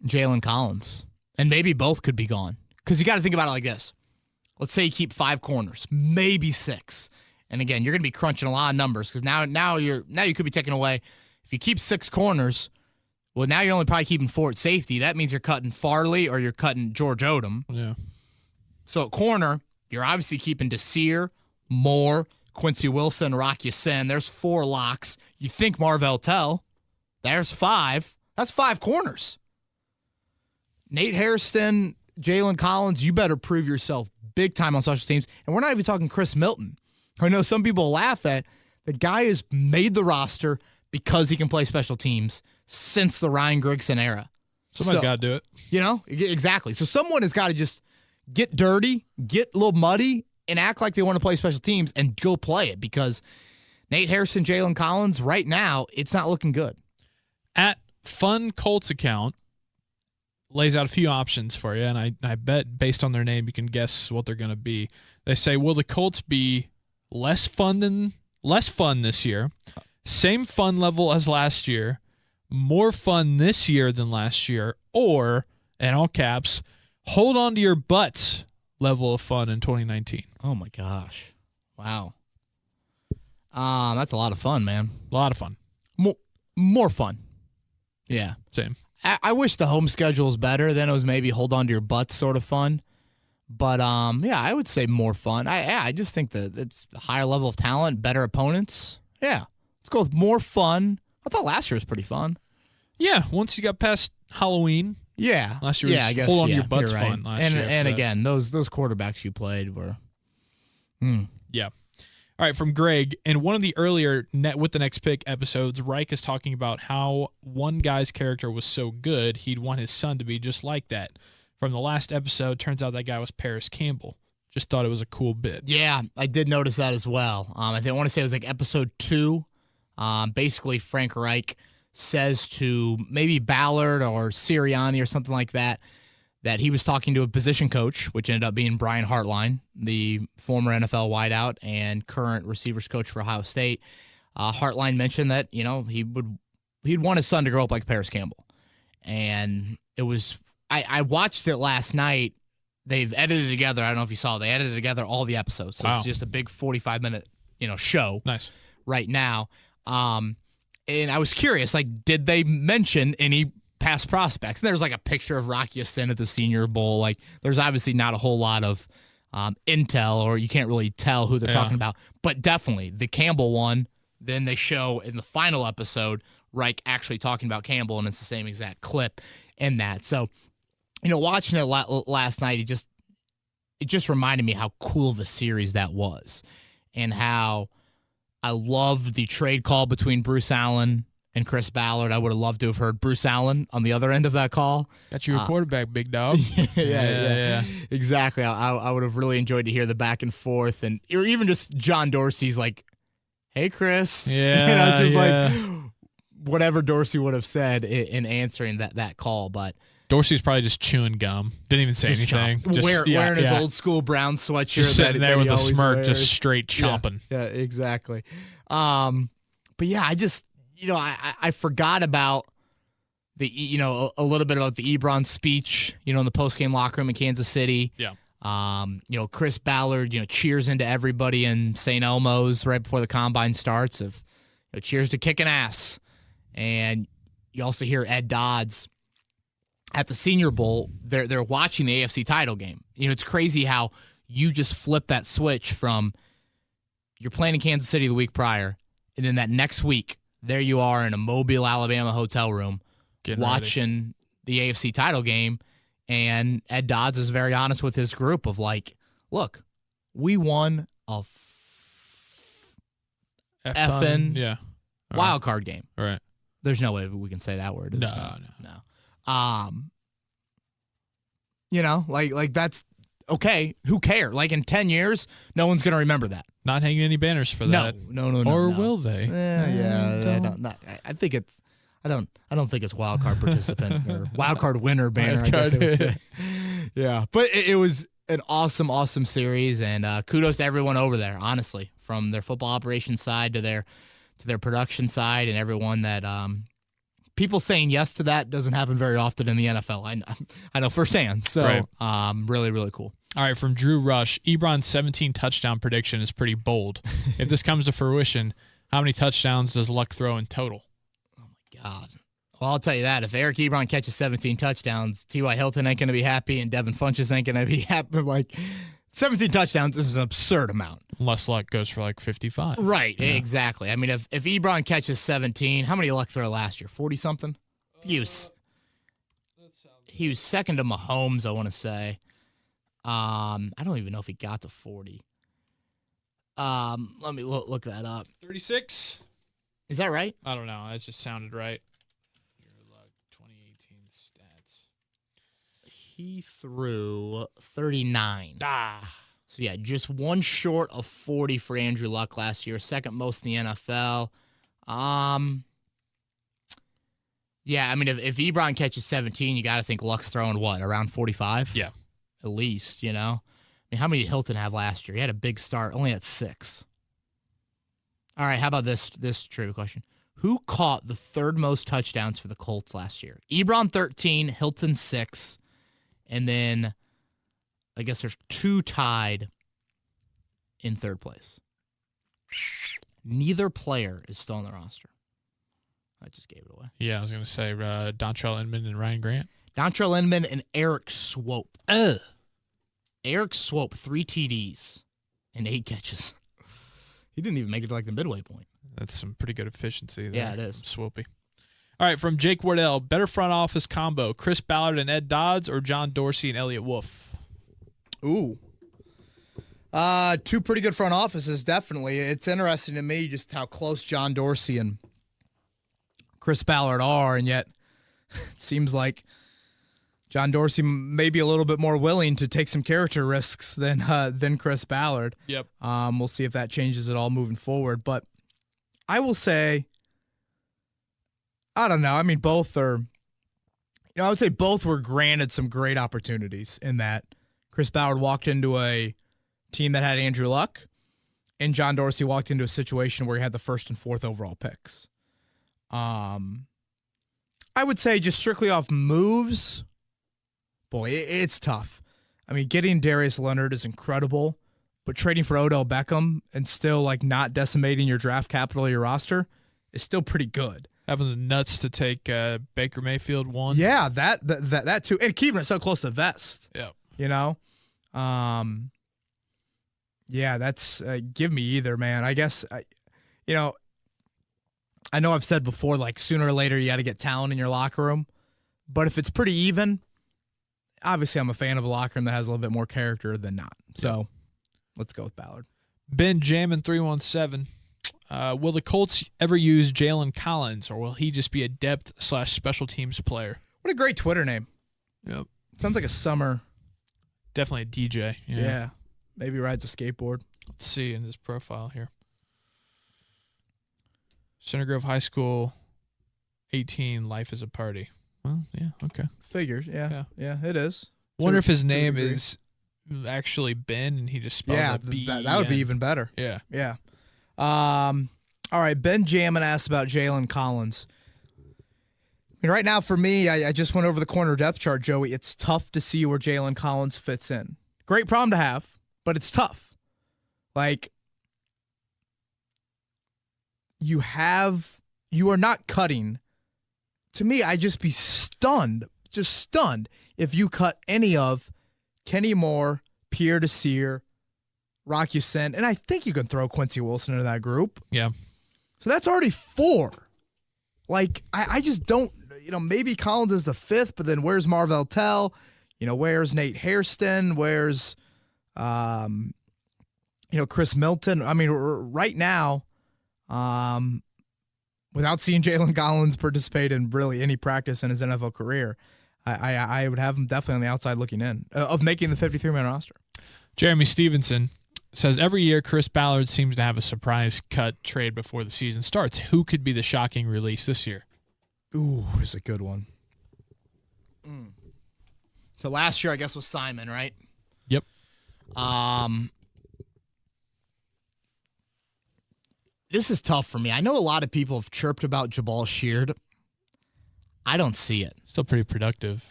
Jalen Collins. And maybe both could be gone. Because you got to think about it like this. Let's say you keep 5 corners, maybe 6. And again, you're going to be crunching a lot of numbers because now you could be taking away. If you keep 6 corners, well, now you're only probably keeping 4 at safety. That means you're cutting Farley or you're cutting George Odom. Yeah. So at corner, you're obviously keeping Desir, Moore, Quincy Wilson, Rock Ya-Sin. There's 4 locks. You think Marvell Tell. There's 5. That's 5 corners. Nate Hairston, Jalen Collins, you better prove yourself big time on special teams. And we're not even talking Chris Milton. I know some people laugh at the guy has made the roster because he can play special teams since the Ryan Grigson era. Somebody's got to do it. You know, exactly. So someone has got to just get dirty, get a little muddy, and act like they want to play special teams and go play it because Nate Hairston, Jalen Collins, right now, it's not looking good. At Fun Colts account lays out a few options for you, and I bet based on their name you can guess what they're going to be. They say, will the Colts be less fun this year, same fun level as last year, more fun this year than last year, or, in all caps, hold on to your butts level of fun in 2019? Oh, my gosh. Wow. That's a lot of fun, man. A lot of fun. More fun. Yeah. Same. I wish the home schedule was better. Then it was maybe hold on to your butts sort of fun. But, yeah, I would say more fun. I just think that it's a higher level of talent, better opponents. Yeah. Let's go with more fun. I thought last year was pretty fun. Yeah, once you got past Halloween. Yeah. Last year was I guess, hold on to your butts you're right. fun last and year. And again, those quarterbacks you played were Yeah. All right, from Greg, in one of the earlier Net with the Next Pick episodes, Reich is talking about how one guy's character was so good, he'd want his son to be just like that. From the last episode, turns out that guy was Parris Campbell. Just thought it was a cool bit. Yeah, I did notice that as well. I want to say it was like episode 2. Basically, Frank Reich says to maybe Ballard or Sirianni or something like that he was talking to a position coach, which ended up being Brian Hartline, the former NFL wideout and current receivers coach for Ohio State. Hartline mentioned that, you know, he'd want his son to grow up like Parris Campbell. And it was I watched it last night. They've edited together. I don't know if you saw. They edited together all the episodes. So It's just a big 45-minute, show. Nice. Right now. And I was curious, like, did they mention any past prospects? And there's like a picture of Rock Ya-Sin at the Senior Bowl. Like, there's obviously not a whole lot of intel, or you can't really tell who they're talking about. But definitely the Campbell one. Then they show in the final episode Reich actually talking about Campbell, and it's the same exact clip in that. So, watching it last night, it just reminded me how cool of a series that was, and how I loved the trade call between Bruce Allen and Chris Ballard. I would have loved to have heard Bruce Allen on the other end of that call. Got you a quarterback, big dog. Yeah. Exactly. I would have really enjoyed to hear the back and forth, or even just John Dorsey's like, "Hey, Chris." Yeah. Like whatever Dorsey would have said in answering that call. But Dorsey's probably just chewing gum. Didn't even say anything. Wearing his old school brown sweatshirt. Just sitting there with a smirk, wears. just straight chomping. Yeah, exactly. But yeah, I just, I forgot about the, a little bit about the Ebron speech, in the postgame locker room in Kansas City. Yeah. Chris Ballard, cheers into everybody in St. Elmo's right before the combine starts of, cheers to kicking ass. And you also hear Ed Dodds at the Senior Bowl. They're watching the AFC title game. It's crazy how you just flip that switch from you're playing in Kansas City the week prior, and then that next week, there you are in a Mobile, Alabama hotel room watching the AFC title game, and Ed Dodds is very honest with his group of like, look, we won a effing wild card game. All right. There's no way we can say that word. No. Like that's okay. Who cares? Like in 10 years, no one's gonna remember that. Not hanging any banners for that. No. Or will they? I think it's. I don't think it's wild card participant or wild card winner banner. I guess I would say. Yeah, but it was an awesome series, and kudos to everyone over there. Honestly, from their football operations side to their production side, and everyone that people saying yes to that doesn't happen very often in the NFL. I know firsthand. So really, really cool. All right, from Drew Rush, Ebron's 17 touchdown prediction is pretty bold. If this comes to fruition, how many touchdowns does Luck throw in total? Oh my God. Well, I'll tell you that. If Eric Ebron catches 17 touchdowns, T.Y. Hilton ain't going to be happy, and Devin Funchess ain't going to be happy. Like, 17 touchdowns is an absurd amount. Unless Luck goes for like 55. Right, exactly. I mean, if Ebron catches 17, how many Luck throw last year? 40-something? He was second to Mahomes, I want to say. I don't even know if he got to 40. Let me look that up. 36? Is that right? I don't know. That just sounded right. Your Luck 2018 stats. He threw 39. So, yeah, just one short of 40 for Andrew Luck last year, second most in the NFL. Yeah, I mean, if Ebron catches 17, you got to think Luck's throwing what, around 45? Yeah. At least, I mean, how many did Hilton have last year? He had a big start, only at 6. All right, how about this trivia question? Who caught the third most touchdowns for the Colts last year? Ebron 13, Hilton 6, and then I guess there's 2 tied in third place. Neither player is still on the roster. I just gave it away. Yeah, I was going to say Dontrell Inman and Ryan Grant. Dontrell Inman and Eric Swope. Eric Swope, 3 TDs and 8 catches. He didn't even make it to like the midway point. That's some pretty good efficiency there. Yeah, it is. Swoopy. All right, from Jake Wardell, better front office combo, Chris Ballard and Ed Dodds or John Dorsey and Elliott Wolf? Ooh. 2 pretty good front offices, definitely. It's interesting to me just how close John Dorsey and Chris Ballard are, and yet it seems like John Dorsey may be a little bit more willing to take some character risks than Chris Ballard. Yep. We'll see if that changes at all moving forward. But I will say, I don't know. I mean, both are, I would say both were granted some great opportunities in that Chris Ballard walked into a team that had Andrew Luck, and John Dorsey walked into a situation where he had the 1st and 4th overall picks. I would say just strictly off moves, boy, it's tough. I mean, getting Darius Leonard is incredible, but trading for Odell Beckham and still like not decimating your draft capital of your roster is still pretty good. Having the nuts to take Baker Mayfield 1. Yeah, that too, and keeping it so close to the vest. Yeah, yeah, that's give me either, man. I guess I know I've said before, like sooner or later you got to get talent in your locker room. But if it's pretty even, obviously I'm a fan of a locker room that has a little bit more character than not. So let's go with Ballard. Ben Jammin 317. Will the Colts ever use Jalen Collins, or will he just be a depth/special teams player? What a great Twitter name. Yep. Sounds like a summer. Definitely a DJ. Yeah. Maybe rides a skateboard. Let's see in this profile here. Center Grove High School, 18, life is a party. Well, yeah, okay. Figures, yeah, it is. Wonder if his name is actually Ben and he just spelled it B-E-N. That would be even better. Yeah. All right, Ben Jammin asked about Jalen Collins. I mean, right now for me, I just went over the corner depth chart, Joey. It's tough to see where Jalen Collins fits in. Great problem to have, but it's tough. Like, you are not cutting. To me, I'd just be stunned, if you cut any of Kenny Moore, Pierre Desir, Rock Ya-Sin, and I think you can throw Quincy Wilson into that group. Yeah. So that's already 4. Like, I just don't, maybe Collins is the 5th, but then where's Marvell Tell? Where's Nate Hairston? Where's, Chris Milton? I mean, right now, without seeing Jalen Collins participate in really any practice in his NFL career, I would have him definitely on the outside looking in of making the 53-man roster. Jeremy Stevenson says, every year Chris Ballard seems to have a surprise cut trade before the season starts. Who could be the shocking release this year? Ooh, it's a good one. So last year, I guess, was Simon, right? Yep. This is tough for me. I know a lot of people have chirped about Jabal Sheard. I don't see it. Still pretty productive.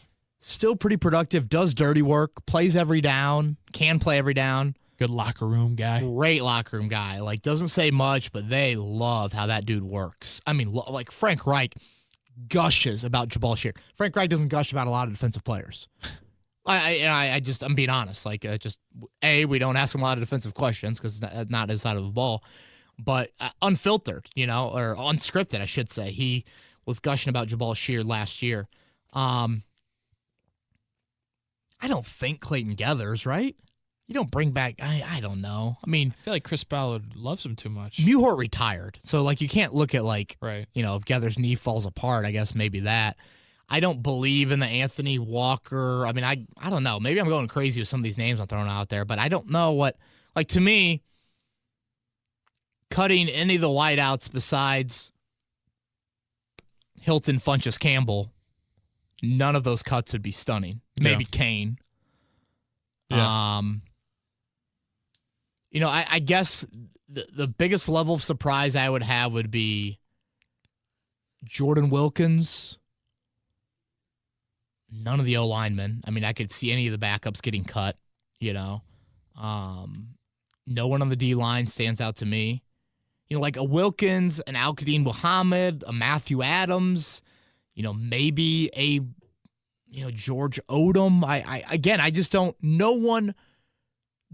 Does dirty work, plays every down, can play every down. Good locker room guy. Great locker room guy. Like, doesn't say much, but they love how that dude works. I mean, like Frank Reich gushes about Jabal Sheard. Frank Reich doesn't gush about a lot of defensive players. I'm being honest. Like, we don't ask him a lot of defensive questions because it's not his side of the ball. But unfiltered, or unscripted, I should say. He was gushing about Jabal Sheard last year. I don't think Clayton Geathers, right? You don't bring back, I don't know. I mean, I feel like Chris Ballard loves him too much. Muhort retired. So, like, you can't look at, like, right. If Geathers' knee falls apart, I guess maybe that. I don't believe in the Anthony Walker. I mean, I don't know. Maybe I'm going crazy with some of these names I'm throwing out there, but I don't know what, like, to me, cutting any of the wideouts besides Hilton, Funchess, Campbell, none of those cuts would be stunning. Maybe Kane. Yeah. I guess the biggest level of surprise I would have would be Jordan Wilkins. None of the O-linemen. I mean, I could see any of the backups getting cut, No one on the D-line stands out to me. Like a Wilkins, an Al-Qadim Muhammad, a Matthew Adams, maybe a, George Odom. I just don't, no one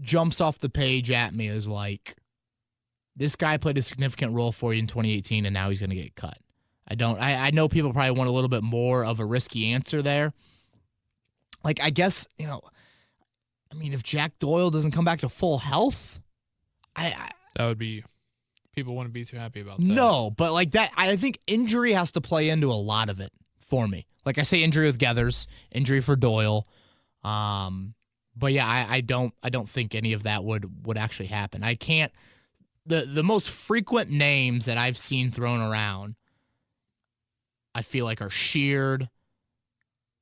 jumps off the page at me as like, this guy played a significant role for you in 2018 and now he's going to get cut. I know people probably want a little bit more of a risky answer there. Like, I guess, if Jack Doyle doesn't come back to full health, that would be... People wouldn't be too happy about that. No, but like that, I think injury has to play into a lot of it for me. Like I say, injury with Geathers, injury for Doyle. But yeah, I don't think any of that would actually happen. I can't. The most frequent names that I've seen thrown around, I feel like are Sheard.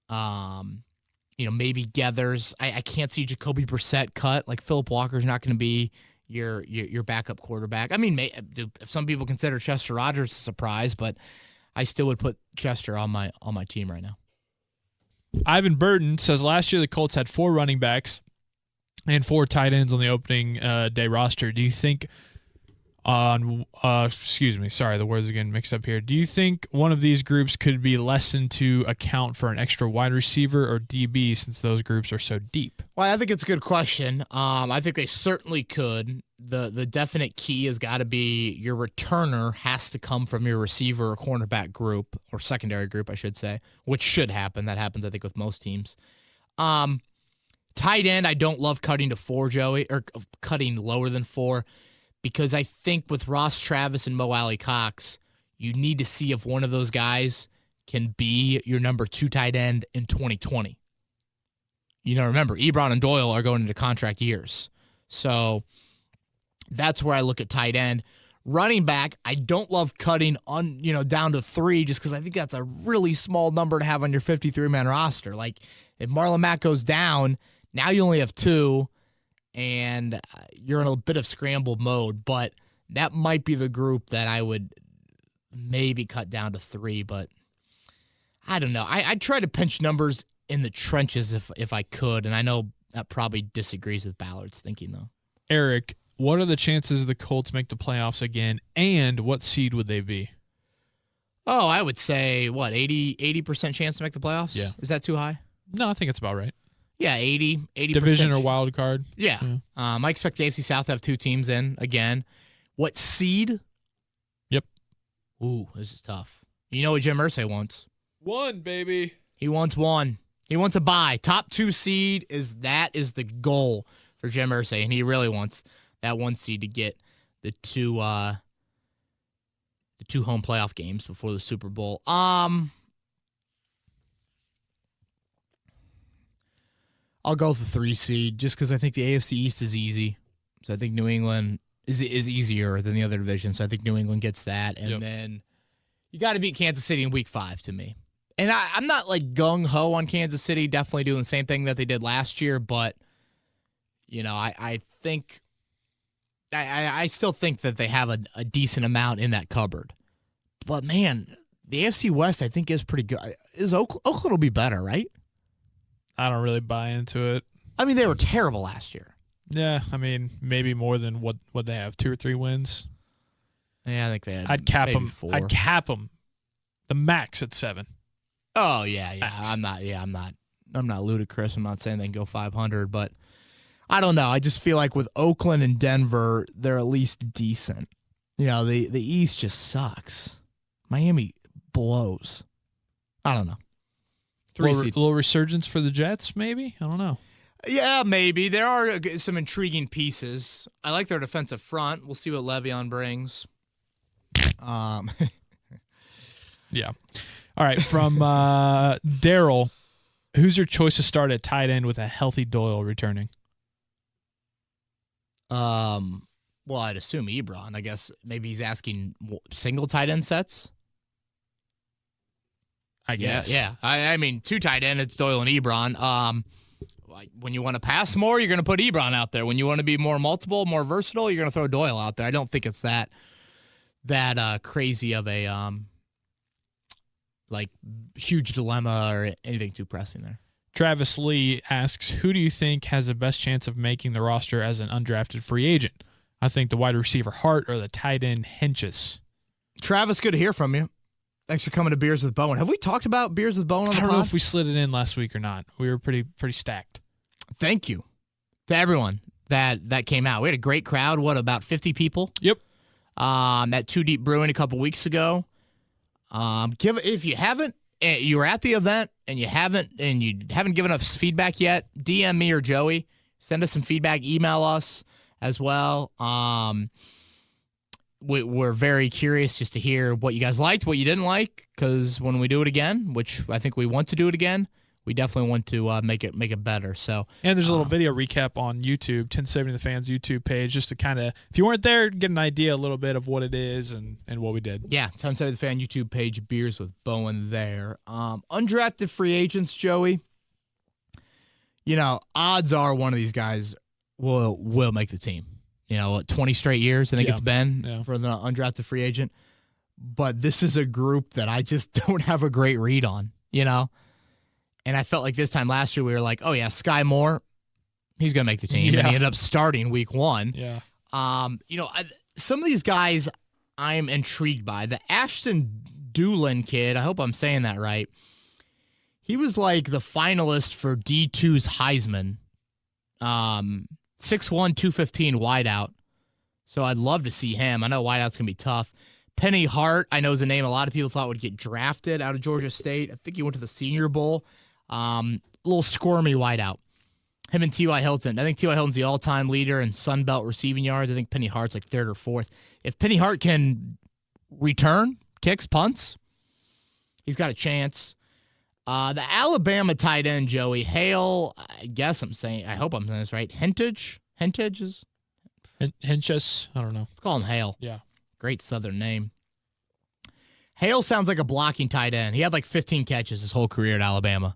Maybe Geathers. I can't see Jacoby Brissett cut. Like Phillip Walker's not going to be your backup quarterback. I mean, if some people consider Chester Rogers a surprise, but I still would put Chester on my team right now. Ivan Burton says last year the Colts had 4 running backs and 4 tight ends on the opening day roster. Do you think Excuse me, sorry, the words are getting mixed up here. Do you think one of these groups could be lessened to account for an extra wide receiver or DB since those groups are so deep? Well, I think it's a good question. I think they certainly could. The definite key has got to be your returner has to come from your receiver or cornerback group, or secondary group, I should say, which should happen. That happens, I think, with most teams. Tight end, I don't love cutting to 4, Joey, or cutting lower than 4, because I think with Ross Travis and Mo Alley Cox, you need to see if one of those guys can be your number 2 tight end in 2020. Remember, Ebron and Doyle are going into contract years. So that's where I look at tight end. Running back, I don't love cutting down to 3 just because I think that's a really small number to have on your 53-man roster. Like, if Marlon Mack goes down, now you only have 2, and you're in a bit of scramble mode. But that might be the group that I would maybe cut down to 3, but I don't know. I'd try to pinch numbers in the trenches if I could, and I know that probably disagrees with Ballard's thinking, though. Eric, what are the chances the Colts make the playoffs again, and what seed would they be? Oh, I would say, 80% chance to make the playoffs? Yeah. Is that too high? No, I think it's about right. Yeah, 80%. Division or wild card? Yeah. I expect the AFC South to have 2 teams in again. What seed? Yep. Ooh, this is tough. You know what Jim Irsay wants? 1, baby. He wants 1. He wants a bye. Top 2 seed is the goal for Jim Irsay, and he really wants that 1 seed to get the 2 home playoff games before the Super Bowl. I'll go with the 3 seed just because I think the AFC East is easy. So I think New England is easier than the other division. So I think New England gets that. And then you got to beat Kansas City in week 5 to me. And I'm not like gung-ho on Kansas City, definitely doing the same thing that they did last year. But, I think I still think that they have a decent amount in that cupboard. But, man, the AFC West I think is pretty good. Oakland will be better, right? I don't really buy into it. I mean, they were terrible last year. Yeah, I mean, maybe more than what they have, 2 or 3 wins. Yeah, I think they had. I'd cap them. 4. I'd cap them. The max at 7. Oh yeah. I'm not ludicrous. I'm not saying they can go 500, but I don't know. I just feel like with Oakland and Denver, they're at least decent. The East just sucks. Miami blows. I don't know. 3 seed. A little resurgence for the Jets, maybe? I don't know. Yeah, maybe. There are some intriguing pieces. I like their defensive front. We'll see what Le'Veon brings. Yeah. All right, from Daryl, who's your choice to start at tight end with a healthy Doyle returning? Well, I'd assume Ebron. I guess maybe he's asking single tight end sets. I guess. Yeah. I mean, 2 tight end, it's Doyle and Ebron. When you want to pass more, you're going to put Ebron out there. When you want to be more multiple, more versatile, you're going to throw Doyle out there. I don't think it's that crazy of a huge dilemma or anything too pressing there. Travis Lee asks, who do you think has the best chance of making the roster as an undrafted free agent? I think the wide receiver Hart or the tight end Henches. Travis, good to hear from you. Thanks for coming to Beers with Bowen. Have we talked about Beers with Bowen on the pod? I don't know if we slid it in last week or not. We were pretty stacked. Thank you to everyone that came out. We had a great crowd. What, about 50 people? Yep. At Two Deep Brewing a couple weeks ago. If you haven't, you were at the event and you haven't given us feedback yet, DM me or Joey. Send us some feedback. Email us as well. We're very curious just to hear what you guys liked, what you didn't like, because when we do it again, which I think we want to do it again, we definitely want to make it better. So, and there's a little video recap on YouTube, 1070 The Fans YouTube page, just to kind of, if you weren't there, get an idea a little bit of what it is and what we did. Yeah, 1070 The Fan YouTube page, Beers with Bowen there. Undrafted free agents, Joey. Odds are one of these guys will make the team. 20 straight years, I think it's been for the undrafted free agent. But this is a group that I just don't have a great read on, And I felt like this time last year we were like, oh, yeah, Sky Moore, he's going to make the team. Yeah. And he ended up starting week 1. Yeah. some of these guys I'm intrigued by. The Ashton Doolin kid, I hope I'm saying that right. He was like the finalist for D2's Heisman. 6'1", 215 wideout. So I'd love to see him. I know wideout's going to be tough. Penny Hart, I know is a name a lot of people thought would get drafted out of Georgia State. I think he went to the Senior Bowl. A little squirmy wideout. Him and T.Y. Hilton. I think T.Y. Hilton's the all-time leader in Sun Belt receiving yards. I think Penny Hart's like third or fourth. If Penny Hart can return, kicks, punts, he's got a chance. The Alabama tight end, Joey, Hale, I hope I'm saying this right. Hintage is? Hinches? I don't know. Let's call him Hale. Yeah. Great Southern name. Hale sounds like a blocking tight end. He had like 15 catches his whole career at Alabama.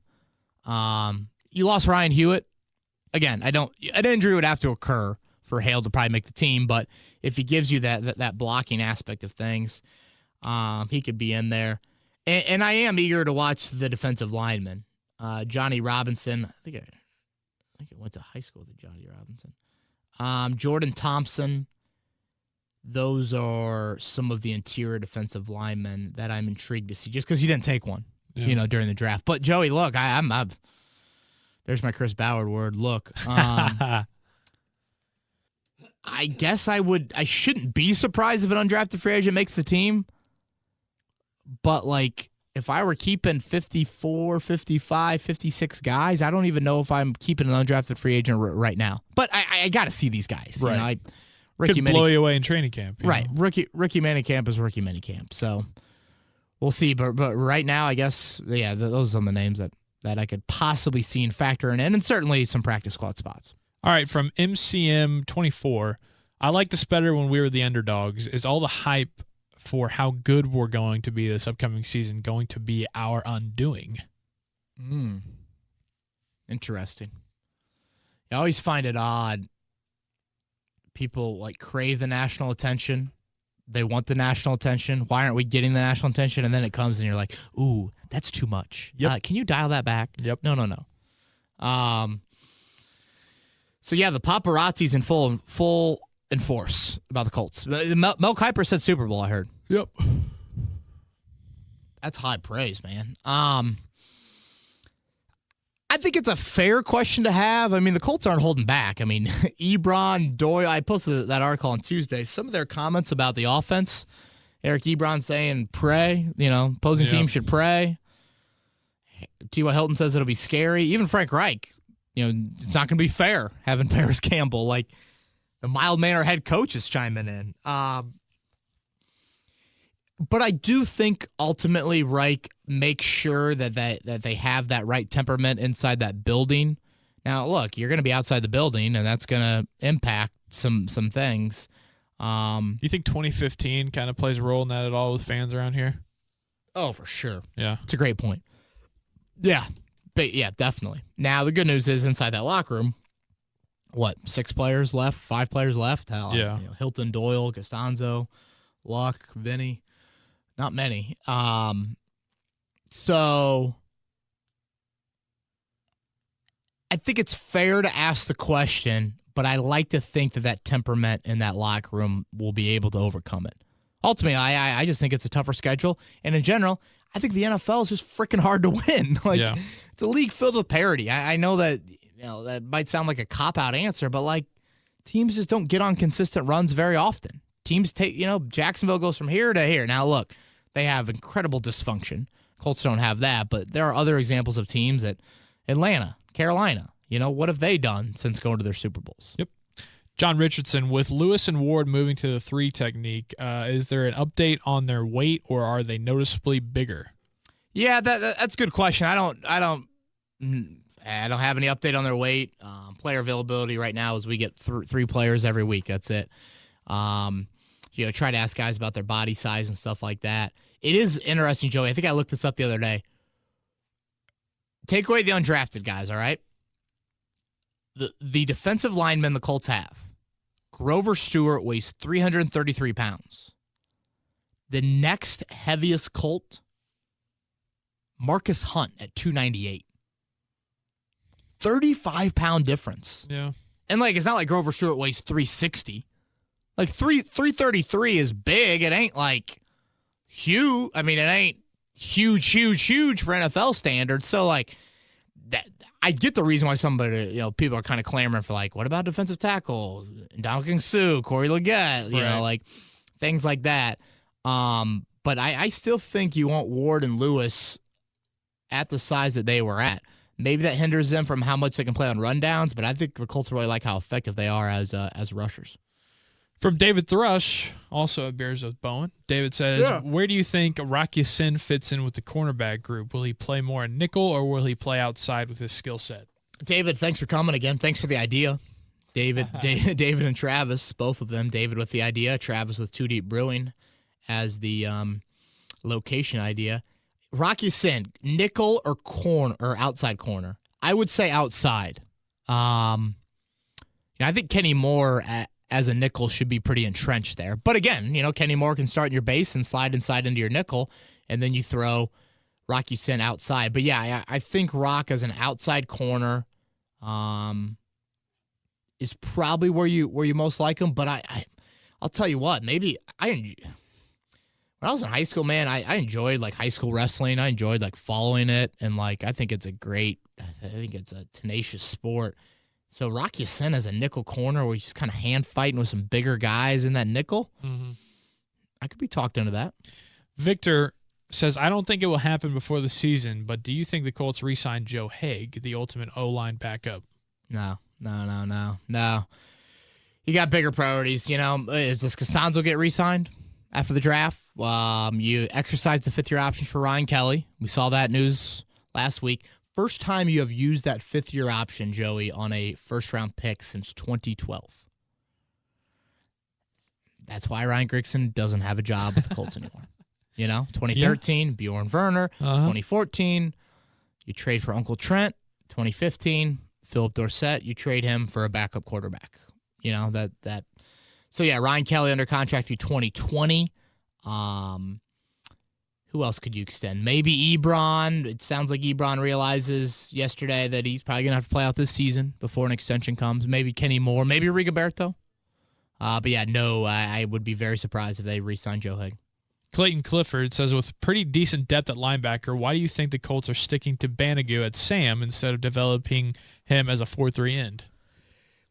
You lost Ryan Hewitt. Again, an injury would have to occur for Hale to probably make the team, but if he gives you that blocking aspect of things, he could be in there. And I am eager to watch the defensive lineman. Johnny Robinson. I think I went to high school with Johnny Robinson. Jordan Thompson. Those are some of the interior defensive linemen that I'm intrigued to see, just because he didn't take one, during the draft. But Joey, look, I'm there's my Chris Ballard word. Look, I guess I shouldn't be surprised if an undrafted free agent makes the team. But like, if I were keeping 54, 55, 56 guys, I don't even know if I'm keeping an undrafted free agent right now. But I got to see these guys. Right. Could blow you away in training camp. Right. Rookie minicamp is rookie minicamp. So we'll see. But right now, I guess, those are some of the names that I could possibly see and factor in, and certainly some practice squad spots. All right, from MCM 24, I liked this better when we were the underdogs. Is all the hype for how good we're going to be this upcoming season going to be our undoing? Interesting. I always find it odd. People like crave the national attention. They want the national attention. Why aren't we getting the national attention? And then it comes and you're like, ooh, that's too much. Yep. Can you dial that back? Yep. No. So yeah, the paparazzi's in full in force about the Colts. Mel Kiper said Super Bowl, I heard. Yep. That's high praise, man. I think it's a fair question to have. I mean, the Colts aren't holding back. I mean, Ebron, Doyle, I posted that article on Tuesday. Some of their comments about the offense, Eric Ebron saying pray, opposing team should pray. T.Y. Hilton says it'll be scary. Even Frank Reich, it's not going to be fair having Parris Campbell. Like, the mild-mannered head coach is chiming in. But I do think ultimately Reich makes sure that they have that right temperament inside that building. Now, look, you're going to be outside the building, and that's going to impact some things. You think 2015 kind of plays a role in that at all with fans around here? Oh, for sure. Yeah. It's a great point. Yeah. But yeah, definitely. Now, the good news is inside that locker room, 6 players left, 5 players left? Hell, yeah. Hilton, Doyle, Costanzo, Luck, Vinny. Not many. So I think it's fair to ask the question, but I like to think that temperament in that locker room will be able to overcome it. Ultimately, I just think it's a tougher schedule. And in general, I think the NFL is just freaking hard to win. It's a league filled with parity. I know that that might sound like a cop-out answer, but teams just don't get on consistent runs very often. Teams take, Jacksonville goes from here to here. Now, look, they have incredible dysfunction. Colts don't have that, but there are other examples of teams at Atlanta, Carolina. What have they done since going to their Super Bowls? Yep. John Richardson, with Lewis and Ward moving to the 3 technique, is there an update on their weight, or are they noticeably bigger? Yeah, that's a good question. I don't have any update on their weight. Player availability right now is we get 3 players every week. That's it. Try to ask guys about their body size and stuff like that. It is interesting, Joey. I think I looked this up the other day. Take away the undrafted guys, all right? The defensive linemen the Colts have. Grover Stewart weighs 333 pounds. The next heaviest Colt, Marcus Hunt at 298. 35-pound difference. Yeah. And, it's not like Grover Stewart weighs 360. Like 333 is big. It ain't like huge. I mean, it ain't huge for NFL standards. So like that, I get the reason why people are kind of clamoring for like, what about defensive tackle? Ndamukong Suh, Corey Leggett, you know, like things like that. But I still think you want Ward and Lewis at the size that they were at. Maybe that hinders them from how much they can play on rundowns, but I think the Colts really like how effective they are as rushers. From David Thrush, also at Bears with Bowen. David says, Where do you think Rocky Sin fits in with the cornerback group? Will he play more in nickel or will he play outside with his skill set? David, thanks for coming again. Thanks for the idea. David and Travis, both of them. David with the idea, Travis with Too Deep Brewing as the location idea. Rocky Sin, nickel or corner or outside corner? I would say outside. I think Kenny Moore as a nickel should be pretty entrenched there. But again, Kenny Moore can start in your base and slide inside into your nickel, and then you throw Rocky Sin outside. But yeah, I think Rock as an outside corner is probably where you most like him. But I'll tell you what, maybe when I was in high school, man, I enjoyed like high school wrestling. I enjoyed like following it, and like I think it's a tenacious sport. So Rocky Sin as a nickel corner where he's just kind of hand fighting with some bigger guys in that nickel, I could be talked into that. Victor says, I don't think it will happen before the season, but do you think the Colts re-sign Joe Haig, the ultimate O-line backup? No. You got bigger priorities. Does Costanzo get re-signed after the draft? You exercised the fifth-year option for Ryan Kelly. We saw that news last week. First time you have used that fifth-year option, Joey, on a first-round pick since 2012. That's why Ryan Grigson doesn't have a job with the Colts anymore. 2013, Bjorn Werner. 2014, you trade for Uncle Trent. 2015, Philip Dorsett. You trade him for a backup quarterback. So, yeah, Ryan Kelly under contract through 2020. Who else could you extend? Maybe Ebron. It sounds like Ebron realizes yesterday that he's probably going to have to play out this season before an extension comes. Maybe Kenny Moore. Maybe Rigoberto. But yeah, no, I would be very surprised if they re-sign Joe Haig. Clayton Clifford says, with pretty decent depth at linebacker, why do you think the Colts are sticking to Banigou at Sam instead of developing him as a 4-3 end?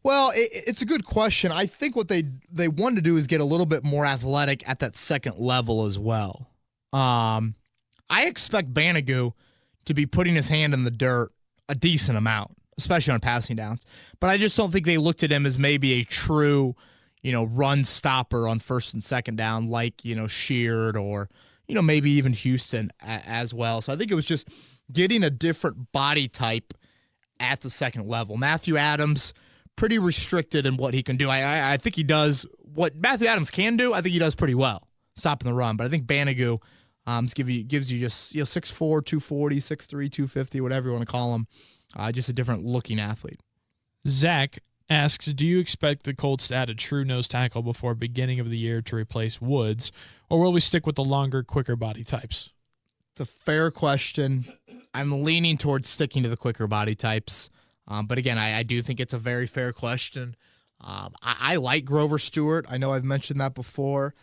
Well, it's a good question. I think what they wanted to do is get a little bit more athletic at that second level as well. I expect Banigou to be putting his hand in the dirt a decent amount, especially on passing downs. But I just don't think they looked at him as maybe a true, run stopper on first and second down like, Sheard or, maybe even Houston as well. So I think it was just getting a different body type at the second level. Matthew Adams, pretty restricted in what he can do. I think he does what Matthew Adams can do. I think he does pretty well, stopping the run. But I think Banigou gives you just 6'4", 240, 6'3", 250, whatever you want to call him. Just a different looking athlete. Zach asks, do you expect the Colts to add a true nose tackle before beginning of the year to replace Woods, or will we stick with the longer, quicker body types? It's a fair question. I'm leaning towards sticking to the quicker body types. But again, I do think it's a very fair question. I like Grover Stewart. I know I've mentioned that before.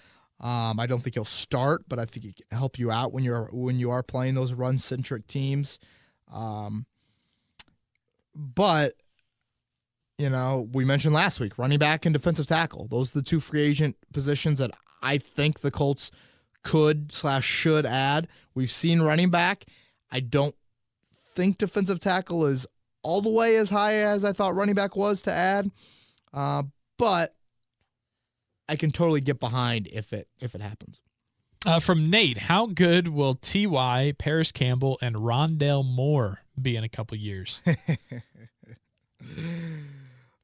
I don't think he'll start, but I think he can help you out when you are playing those run-centric teams. But we mentioned last week, running back and defensive tackle. Those are the two free agent positions that I think the Colts could/should add. We've seen running back. I don't think defensive tackle is all the way as high as I thought running back was to add. But I can totally get behind if it happens. From Nate, how good will T.Y., Parris Campbell, and Rondale Moore be in a couple years?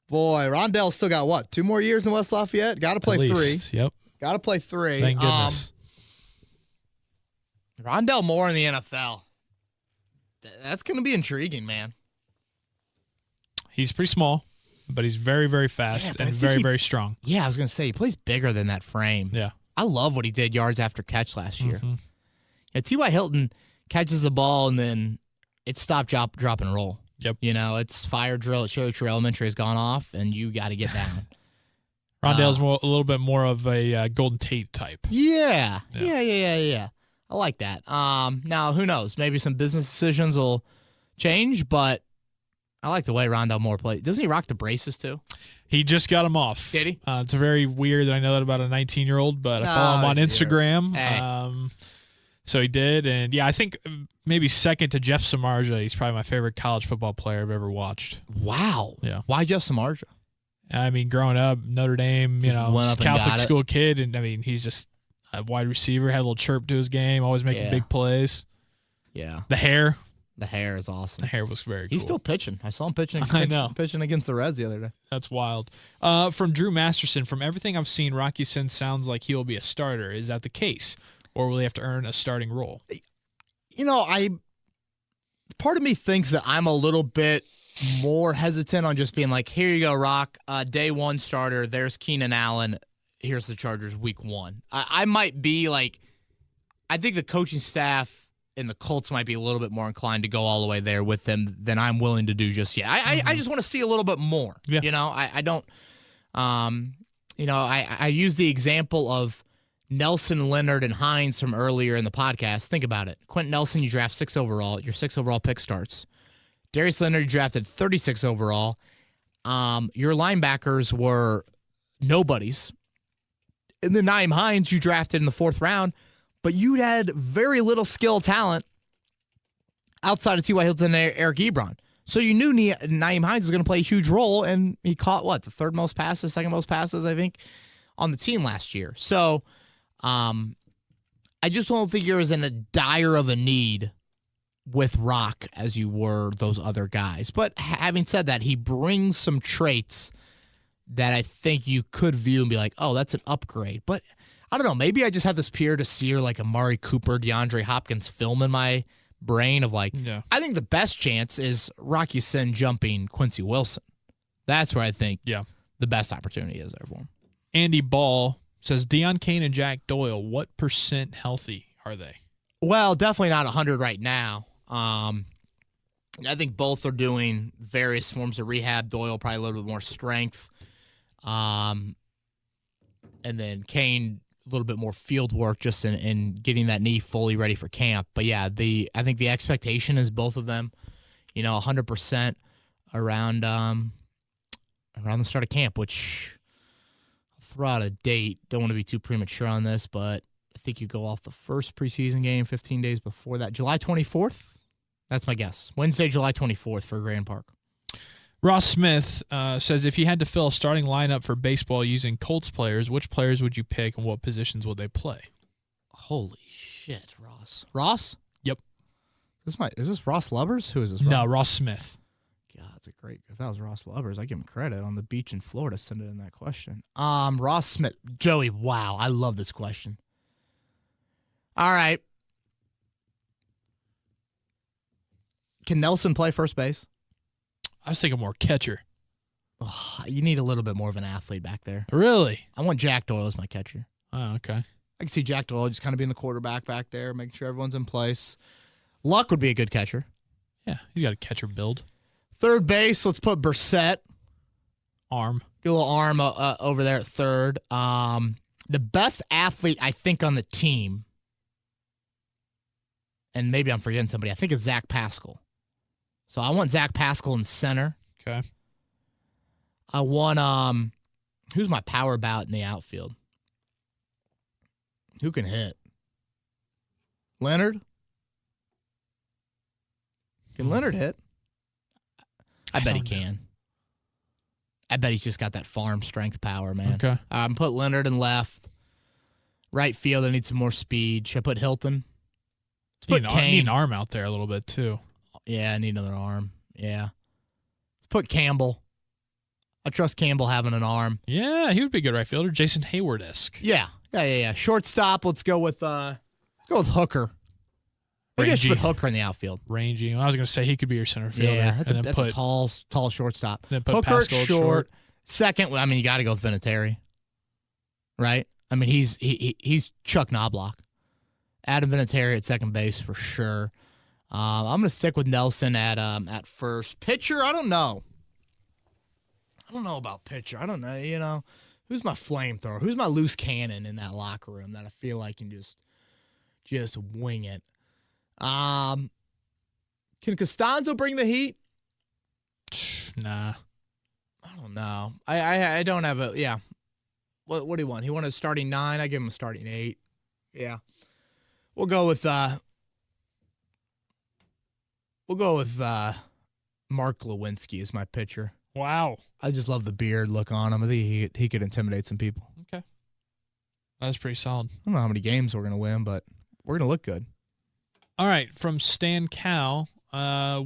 Boy, Rondale's still got what? 2 more years in West Lafayette? Got to play 3. Yep. Got to play 3. Thank goodness. Rondale Moore in the NFL. That's going to be intriguing, man. He's pretty small, but he's very, very fast and very, very strong. Yeah, I was going to say, he plays bigger than that frame. Yeah. I love what he did yards after catch last year. T.Y. Hilton catches the ball, and then it's stop, drop, and roll. Yep. It's fire drill. Cherry Tree Elementary has gone off, and you got to get down. Rondale's a little bit more of a Golden Tate type. Yeah. I like that. Now, who knows? Maybe some business decisions will change, but I like the way Rondale Moore plays. Doesn't he rock the braces too? He just got him off. Did he? It's very weird that I know that about a 19-year-old, but I follow him on Instagram. Hey. So he did, and yeah, I think maybe second to Jeff Samardzija. He's probably my favorite college football player I've ever watched. Wow. Yeah. Why Jeff Samardzija? I mean, growing up, Notre Dame, Went up and Catholic got it. school kid, and I mean, he's just a wide receiver, had a little chirp to his game, always making big plays. Yeah. The hair is awesome. The hair was very cool. He's still pitching. I saw him pitching against the Reds the other day. That's wild. From Drew Masterson, from everything I've seen, Rocky Sin sounds like he will be a starter. Is that the case? Or will he have to earn a starting role? Part of me thinks that I'm a little bit more hesitant on just being like, here you go, Rock, day one starter, there's Keenan Allen, here's the Chargers week one. I might be like, I think the coaching staff and the Colts might be a little bit more inclined to go all the way there with them than I'm willing to do just yet. I just want to see a little bit more. Yeah. I don't, I use the example of Nelson, Leonard, and Hines from earlier in the podcast. Think about it. Quentin Nelson, you draft 6 overall. Your 6 overall pick starts. Darius Leonard, you drafted 36 overall. Your linebackers were nobodies. And then Nyheim Hines, you drafted in the 4th round, but you had very little skill talent outside of T.Y. Hilton and Eric Ebron. So you knew Nyheim Hines was going to play a huge role, and he caught, the third most passes, second most passes, I think, on the team last year. So I just don't think you're as in a dire of a need with Rock as you were those other guys. But having said that, he brings some traits that I think you could view and be like, oh, that's an upgrade. But I don't know. Maybe I just have this peer to seer like Amari Cooper, DeAndre Hopkins film in my brain of I think the best chance is Rocky Sin jumping Quincy Wilson. That's where I think the best opportunity is there for him. Andy Ball says, Deion Kane and Jack Doyle, what % healthy are they? Well, definitely not 100 right now. I think both are doing various forms of rehab. Doyle probably a little bit more strength. And then Kane a little bit more field work just in getting that knee fully ready for camp. But yeah, I think the expectation is both of them, 100% around the start of camp, which I'll throw out a date. Don't want to be too premature on this, but I think you go off the first preseason game 15 days before that. July 24th? That's my guess. Wednesday, July 24th for Grand Park. Ross Smith says, if you had to fill a starting lineup for baseball using Colts players, which players would you pick and what positions would they play? Holy shit, Ross. Ross? Yep. Is this Ross Lubbers? Who is this? No, Ross Smith. God, it's if that was Ross Lubbers, I give him credit on the beach in Florida sending in that question. Ross Smith. Joey, wow, I love this question. All right. Can Nelson play first base? I was thinking more catcher. Oh, you need a little bit more of an athlete back there. Really? I want Jack Doyle as my catcher. Oh, okay. I can see Jack Doyle just kind of being the quarterback back there, making sure everyone's in place. Luck would be a good catcher. Yeah, he's got a catcher build. Third base, let's put Brissett. Arm. Get a little arm over there at third. The best athlete, I think, on the team, and maybe I'm forgetting somebody, I think is Zach Pascal. So I want Zach Pascal in center. Okay. I want, who's my power bout in the outfield? Who can hit? Leonard? Can Leonard hit? I bet he can. I bet he's just got that farm strength power, man. Okay. Put Leonard in left. Right field, I need some more speed. Should I put Hilton? Need an arm out there a little bit, too. Yeah, I need another arm. Yeah. Let's put Campbell. I trust Campbell having an arm. Yeah, he would be a good right fielder. Jason Hayward-esque. Yeah. Shortstop, let's go with Hooker. Maybe I should put Hooker in the outfield. Rangy. I was going to say he could be your center fielder. Yeah, that's a tall shortstop. Then put Hooker Pascal short. Second, you got to go with Vinatieri. Right? He's Chuck Knobloch. Adam Vinatieri at second base for sure. I'm going to stick with Nelson at first. Pitcher, I don't know. I don't know about pitcher. I don't know, Who's my flamethrower? Who's my loose cannon in that locker room that I feel like can just wing it? Can Costanzo bring the heat? Nah. I don't know. I don't have a yeah. What do you want? He wanted a starting 9. I give him a starting 8. Yeah. We'll go with Mark Lewinsky as my pitcher. Wow. I just love the beard look on him. I think he could intimidate some people. Okay. That's pretty solid. I don't know how many games we're going to win, but we're going to look good. All right. From Stan Cal,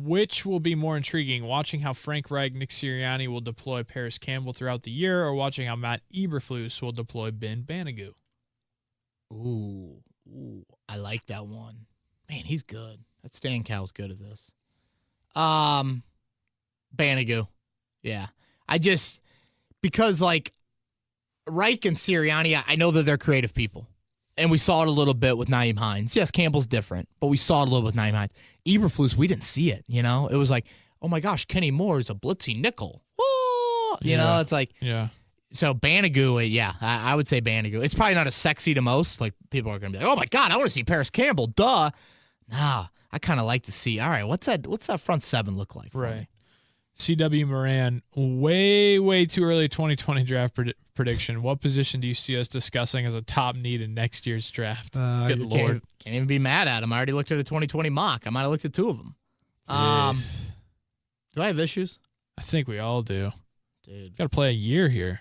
which will be more intriguing, watching how Frank Reich, Nick Sirianni will deploy Parris Campbell throughout the year, or watching how Matt Eberflus will deploy Ben Banigou? Ooh, I like that one. Man, he's good. That Stan Cal's good at this. Banigou. Yeah. Because like Reich and Sirianni, I know that they're creative people. And we saw it a little bit with Nyheim Hines. Yes, Campbell's different, but we saw it a little with Nyheim Hines. Eberflus, we didn't see it, you know? It was like, oh my gosh, Kenny Moore is a blitzy nickel. Whoa! You know, it's like, yeah. So Banigou, yeah, I would say Banigou. It's probably not as sexy to most. Like, people are going to be like, oh my God, I want to see Parris Campbell. Duh. Nah, I kind of like to see, all right, what's that front 7 look like for me? C.W. Moran, way too early 2020 draft prediction. What position do you see us discussing as a top need in next year's draft? Good Lord. Can't even be mad at him. I already looked at a 2020 mock. I might have looked at 2 of them. Do I have issues? I think we all do. Dude. Got to play a year here.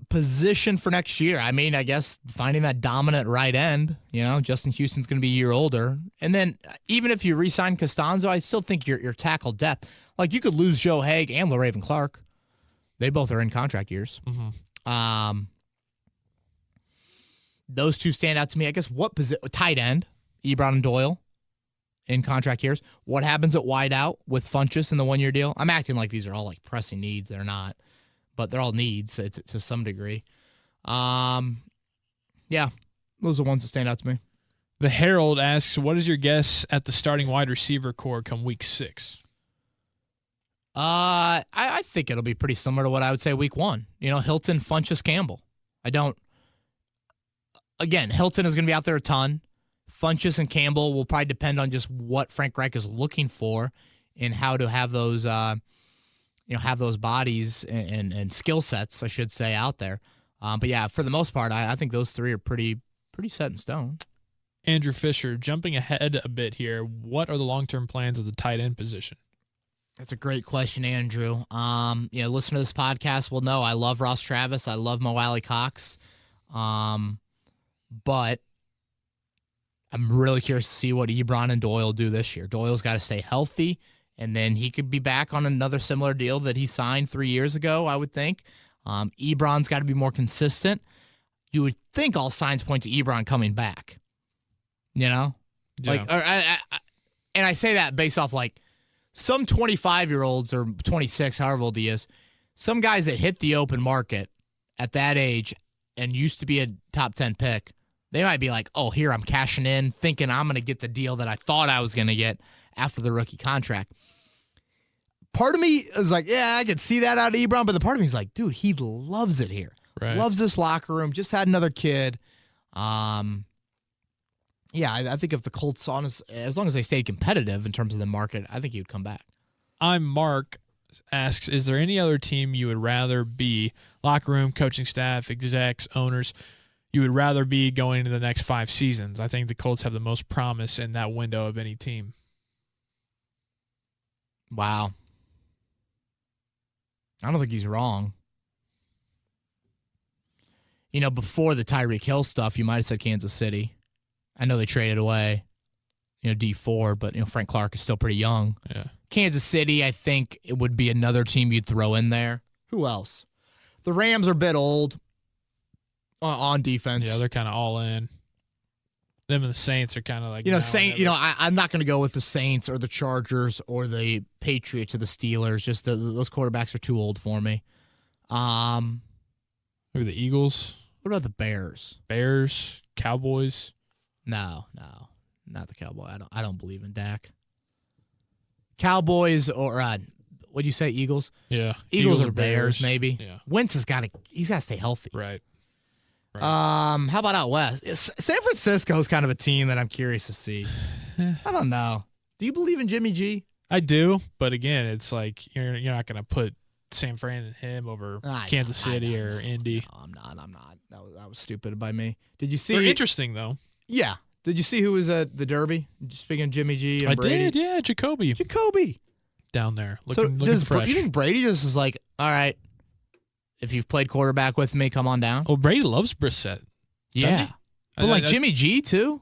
Position for next year. I mean, I guess finding that dominant right end. You know, Justin Houston's going to be a year older. And then even if you re-sign Costanzo, I still think your tackle depth. Like, you could lose Joe Haig and LaRaven Clark. They both are in contract years. Mm-hmm. Those 2 stand out to me. I guess what position? Tight end, Ebron and Doyle in contract years. What happens at wideout with Funchess in the 1-year deal? I'm acting like these are all like pressing needs. They're not. But they're all needs to some degree. Yeah, those are the ones that stand out to me. The Herald asks, what is your guess at the starting wide receiver core come week 6? I think it'll be pretty similar to what I would say week 1. You know, Hilton, Funchess, Campbell. Again, Hilton is going to be out there a ton. Funchess and Campbell will probably depend on just what Frank Reich is looking for and how to have those have those bodies and skill sets, I should say, out there. But yeah, for the most part, I think those 3 are pretty set in stone. Andrew Fisher, jumping ahead a bit here, what are the long-term plans of the tight end position? That's a great question, Andrew. Listen to this podcast will know I love Ross Travis. I love Mo Alley Cox. But I'm really curious to see what Ebron and Doyle do this year. Doyle's got to stay healthy. And then he could be back on another similar deal that he signed 3 years ago, I would think. Ebron's got to be more consistent. You would think all signs point to Ebron coming back. You know? Yeah. And I say that based off like some 25-year-olds or 26, however old he is, some guys that hit the open market at that age and used to be a top 10 pick, they might be like, oh, here I'm cashing in, thinking I'm going to get the deal that I thought I was going to get after the rookie contract. Part of me is like, yeah, I could see that out of Ebron, but the part of me is like, dude, he loves it here. Right. Loves this locker room. Just had another kid. I think if the Colts, as long as they stayed competitive in terms of the market, I think he would come back. I'm Mark asks, is there any other team you would rather be, locker room, coaching staff, execs, owners, you would rather be going into the next 5 seasons? I think the Colts have the most promise in that window of any team. Wow. I don't think he's wrong. You know, before the Tyreek Hill stuff, you might have said Kansas City. I know they traded away, D4, but, Frank Clark is still pretty young. Yeah. Kansas City, I think it would be another team you'd throw in there. Who else? The Rams are a bit old on defense. Yeah, they're kind of all in. Them and the Saints are kind of like, I'm not going to go with the Saints or the Chargers or the Patriots or the Steelers. Just those quarterbacks are too old for me. Maybe the Eagles. What about the Bears? Bears, Cowboys. No, not the Cowboy. I don't believe in Dak. Cowboys or What'd you say, Eagles? Yeah. Eagles or Bears, maybe. Yeah. Wentz he's got to stay healthy. Right. How about out west? San Francisco's kind of a team that I'm curious to see. I don't know. Do you believe in Jimmy G? I do, but again, it's like you're not going to put San Fran and him over Kansas City or Indy. No, I'm not. That was stupid by me. Did you see? They're interesting though. Yeah. Did you see who was at the Derby? Speaking of Jimmy G and Brady. I did. Yeah, Jacoby down there looking fresh. You think Brady just is like, all right, if you've played quarterback with me, come on down? Well, Brady loves Brissett. Yeah, but like Jimmy G too.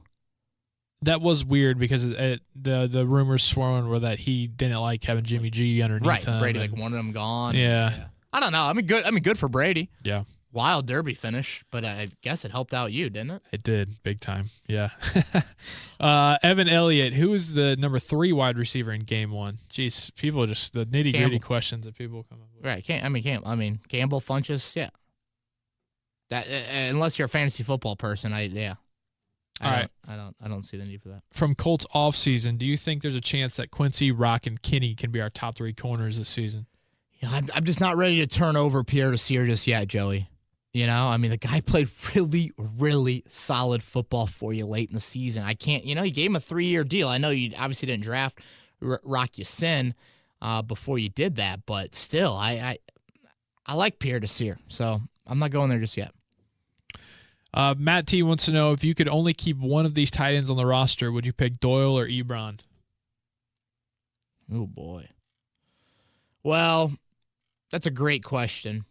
That was weird because the rumors swirling were that he didn't like having Jimmy G underneath him. Brady like wanted him gone. Yeah. I don't know. I mean, good for Brady. Yeah. Wild Derby finish, but I guess it helped out you, didn't it? It did, big time. Yeah. Evan Elliott, who is the number 3 wide receiver in Game 1? Jeez, people just the nitty gritty questions that people come up with. Right. Campbell, Funchess, yeah. That unless you're a fantasy football person, I don't see the need for that. From Colts offseason, do you think there's a chance that Quincy, Rock, and Kinney can be our top 3 corners this season? Yeah, I'm just not ready to turn over Pierre Desir just yet, Joey. You know, I mean, the guy played really, really solid football for you late in the season. I can't, you gave him a 3-year deal. I know you obviously didn't draft Rock Ya-Sin before you did that, but still, I like Pierre Desir, so I'm not going there just yet. Matt T wants to know if you could only keep one of these tight ends on the roster, would you pick Doyle or Ebron? Oh, boy. Well, that's a great question.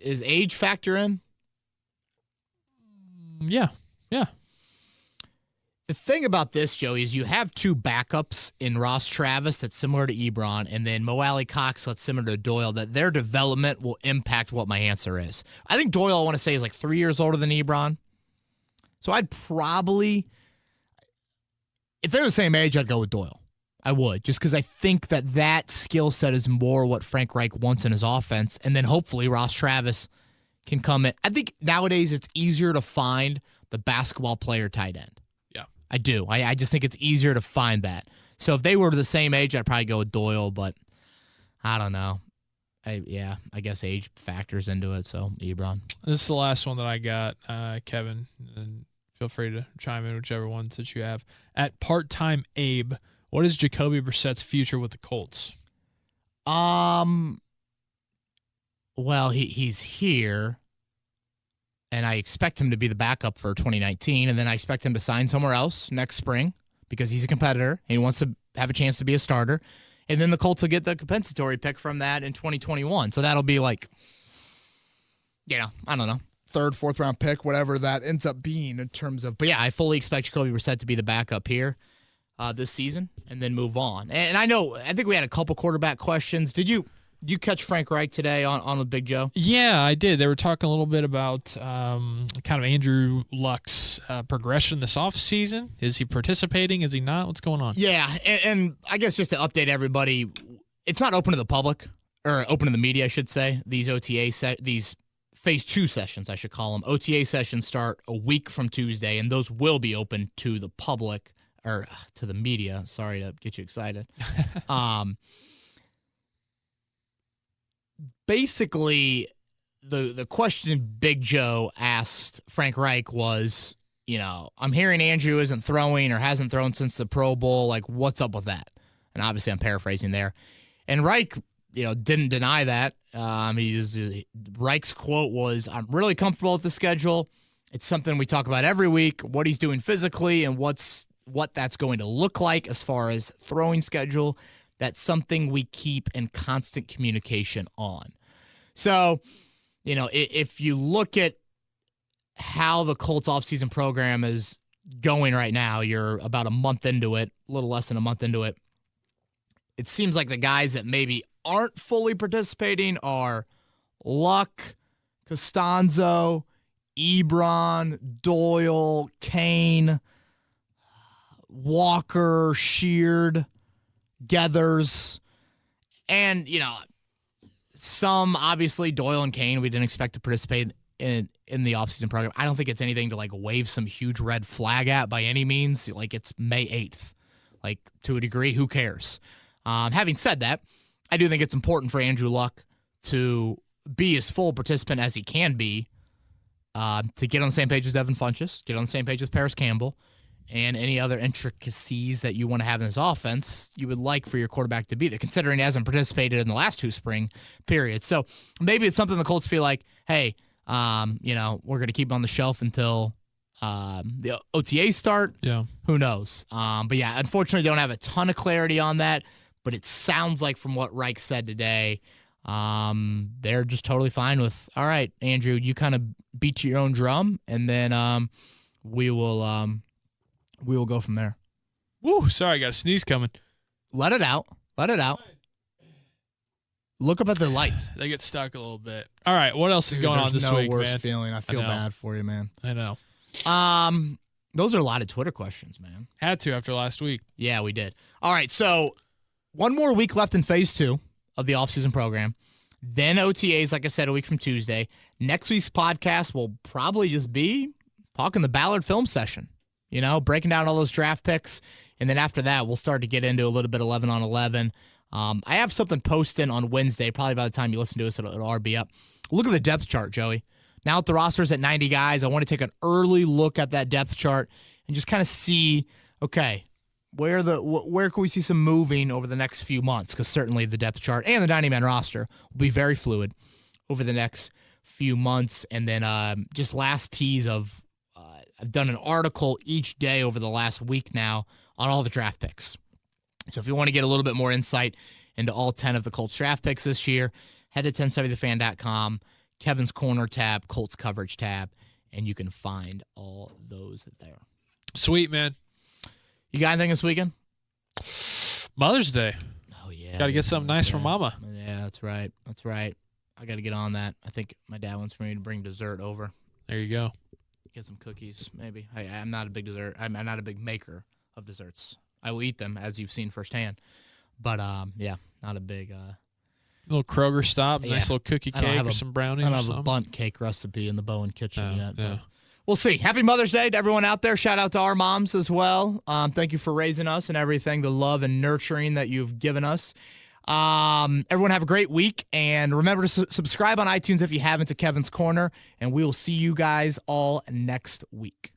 Is age factor in? Yeah. The thing about this, Joey, is you have 2 backups in Ross Travis that's similar to Ebron, and then Mo Alley Cox that's similar to Doyle, that their development will impact what my answer is. I think Doyle, I want to say, is like 3 years older than Ebron. So I'd probably, if they're the same age, I'd go with Doyle. I would, just because I think that skill set is more what Frank Reich wants in his offense, and then hopefully Ross Travis can come in. I think nowadays it's easier to find the basketball player tight end. Yeah. I do. I just think it's easier to find that. So if they were the same age, I'd probably go with Doyle, but I don't know. I guess age factors into it, so Ebron. This is the last one that I got, Kevin, and feel free to chime in whichever ones that you have. At Part-Time Abe, what is Jacoby Brissett's future with the Colts? Well, he's here, and I expect him to be the backup for 2019, and then I expect him to sign somewhere else next spring because he's a competitor, and he wants to have a chance to be a starter. And then the Colts will get the compensatory pick from that in 2021. So that'll be like, I don't know, 3rd, 4th round pick, whatever that ends up being in terms of. But yeah, I fully expect Jacoby Brissett to be the backup here this season and then move on. And I think we had a couple quarterback questions. Did you catch Frank Reich today on with Big Joe? Yeah, I did. They were talking a little bit about kind of Andrew Luck's progression this offseason. Is he participating? Is he not? What's going on? Yeah, and I guess just to update everybody, it's not open to the public, or open to the media, I should say. These these Phase 2 sessions, I should call them. OTA sessions start a week from Tuesday, and those will be open to the public, or to the media. Sorry to get you excited. Basically, the question Big Joe asked Frank Reich was, I'm hearing Andrew isn't throwing or hasn't thrown since the Pro Bowl. Like, what's up with that? And obviously, I'm paraphrasing there. And Reich, didn't deny that. Reich's quote was, "I'm really comfortable with the schedule. It's something we talk about every week. What he's doing physically and what that's going to look like as far as throwing schedule. That's something we keep in constant communication on." So, if you look at how the Colts offseason program is going right now, you're about a month into it, a little less than a month into it. It seems like the guys that maybe aren't fully participating are Luck, Costanzo, Ebron, Doyle, Kane, Walker, Sheard, Gethers, and, some, obviously, Doyle and Kane, we didn't expect to participate in the offseason program. I don't think it's anything to, wave some huge red flag at by any means. It's May 8th. To a degree, who cares? Having said that, I do think it's important for Andrew Luck to be as full participant as he can be, to get on the same page with Devin Funchess, get on the same page with Parris Campbell, and any other intricacies that you want to have in this offense, you would like for your quarterback to be there, considering he hasn't participated in the last 2 spring periods. So maybe it's something the Colts feel like, hey, we're going to keep him on the shelf until the OTAs start. Yeah. Who knows? But yeah, unfortunately, don't have a ton of clarity on that, but it sounds like from what Reich said today, they're just totally fine with, all right, Andrew, you kind of beat to your own drum, and then we will go from there. Woo, sorry, I got a sneeze coming. Let it out. Look up at the lights. They get stuck a little bit. All right, what else is going on this week, no worse man? feeling. I feel bad for you, man. I know. Those are a lot of Twitter questions, man. Had to after last week. Yeah, we did. All right, so one more week left in phase 2 of the offseason program. Then OTAs, like I said, a week from Tuesday. Next week's podcast will probably just be talking the Ballard film session, breaking down all those draft picks. And then after that, we'll start to get into a little bit 11 on 11. I have something posted on Wednesday. Probably by the time you listen to us, it'll already be up. Look at the depth chart, Joey. Now that the roster's at 90 guys, I want to take an early look at that depth chart and just kind of see, okay, where can we see some moving over the next few months? Because certainly the depth chart and the 90-man roster will be very fluid over the next few months. And then just last tease of I've done an article each day over the last week now on all the draft picks. So if you want to get a little bit more insight into all 10 of the Colts draft picks this year, head to 1070thefan.com, Kevin's Corner tab, Colts coverage tab, and you can find all those there. Sweet, man. You got anything this weekend? Mother's Day. Oh, yeah. Got to get something nice for Mama. Yeah, that's right. I got to get on that. I think my dad wants me to bring dessert over. There you go. Get some cookies, maybe. I'm not a big dessert. I'm not a big maker of desserts. I will eat them, as you've seen firsthand. But, yeah, not a big... little Kroger stop, yeah. Nice little cookie cake or some brownies. I don't or have something. a bundt cake recipe in the Bowen kitchen yet. Yeah. But we'll see. Happy Mother's Day to everyone out there. Shout out to our moms as well. Thank you for raising us and everything, the love and nurturing that you've given us. Everyone have a great week. And remember to subscribe on iTunes if you haven't to Kevin's Corner. And we will see you guys all next week.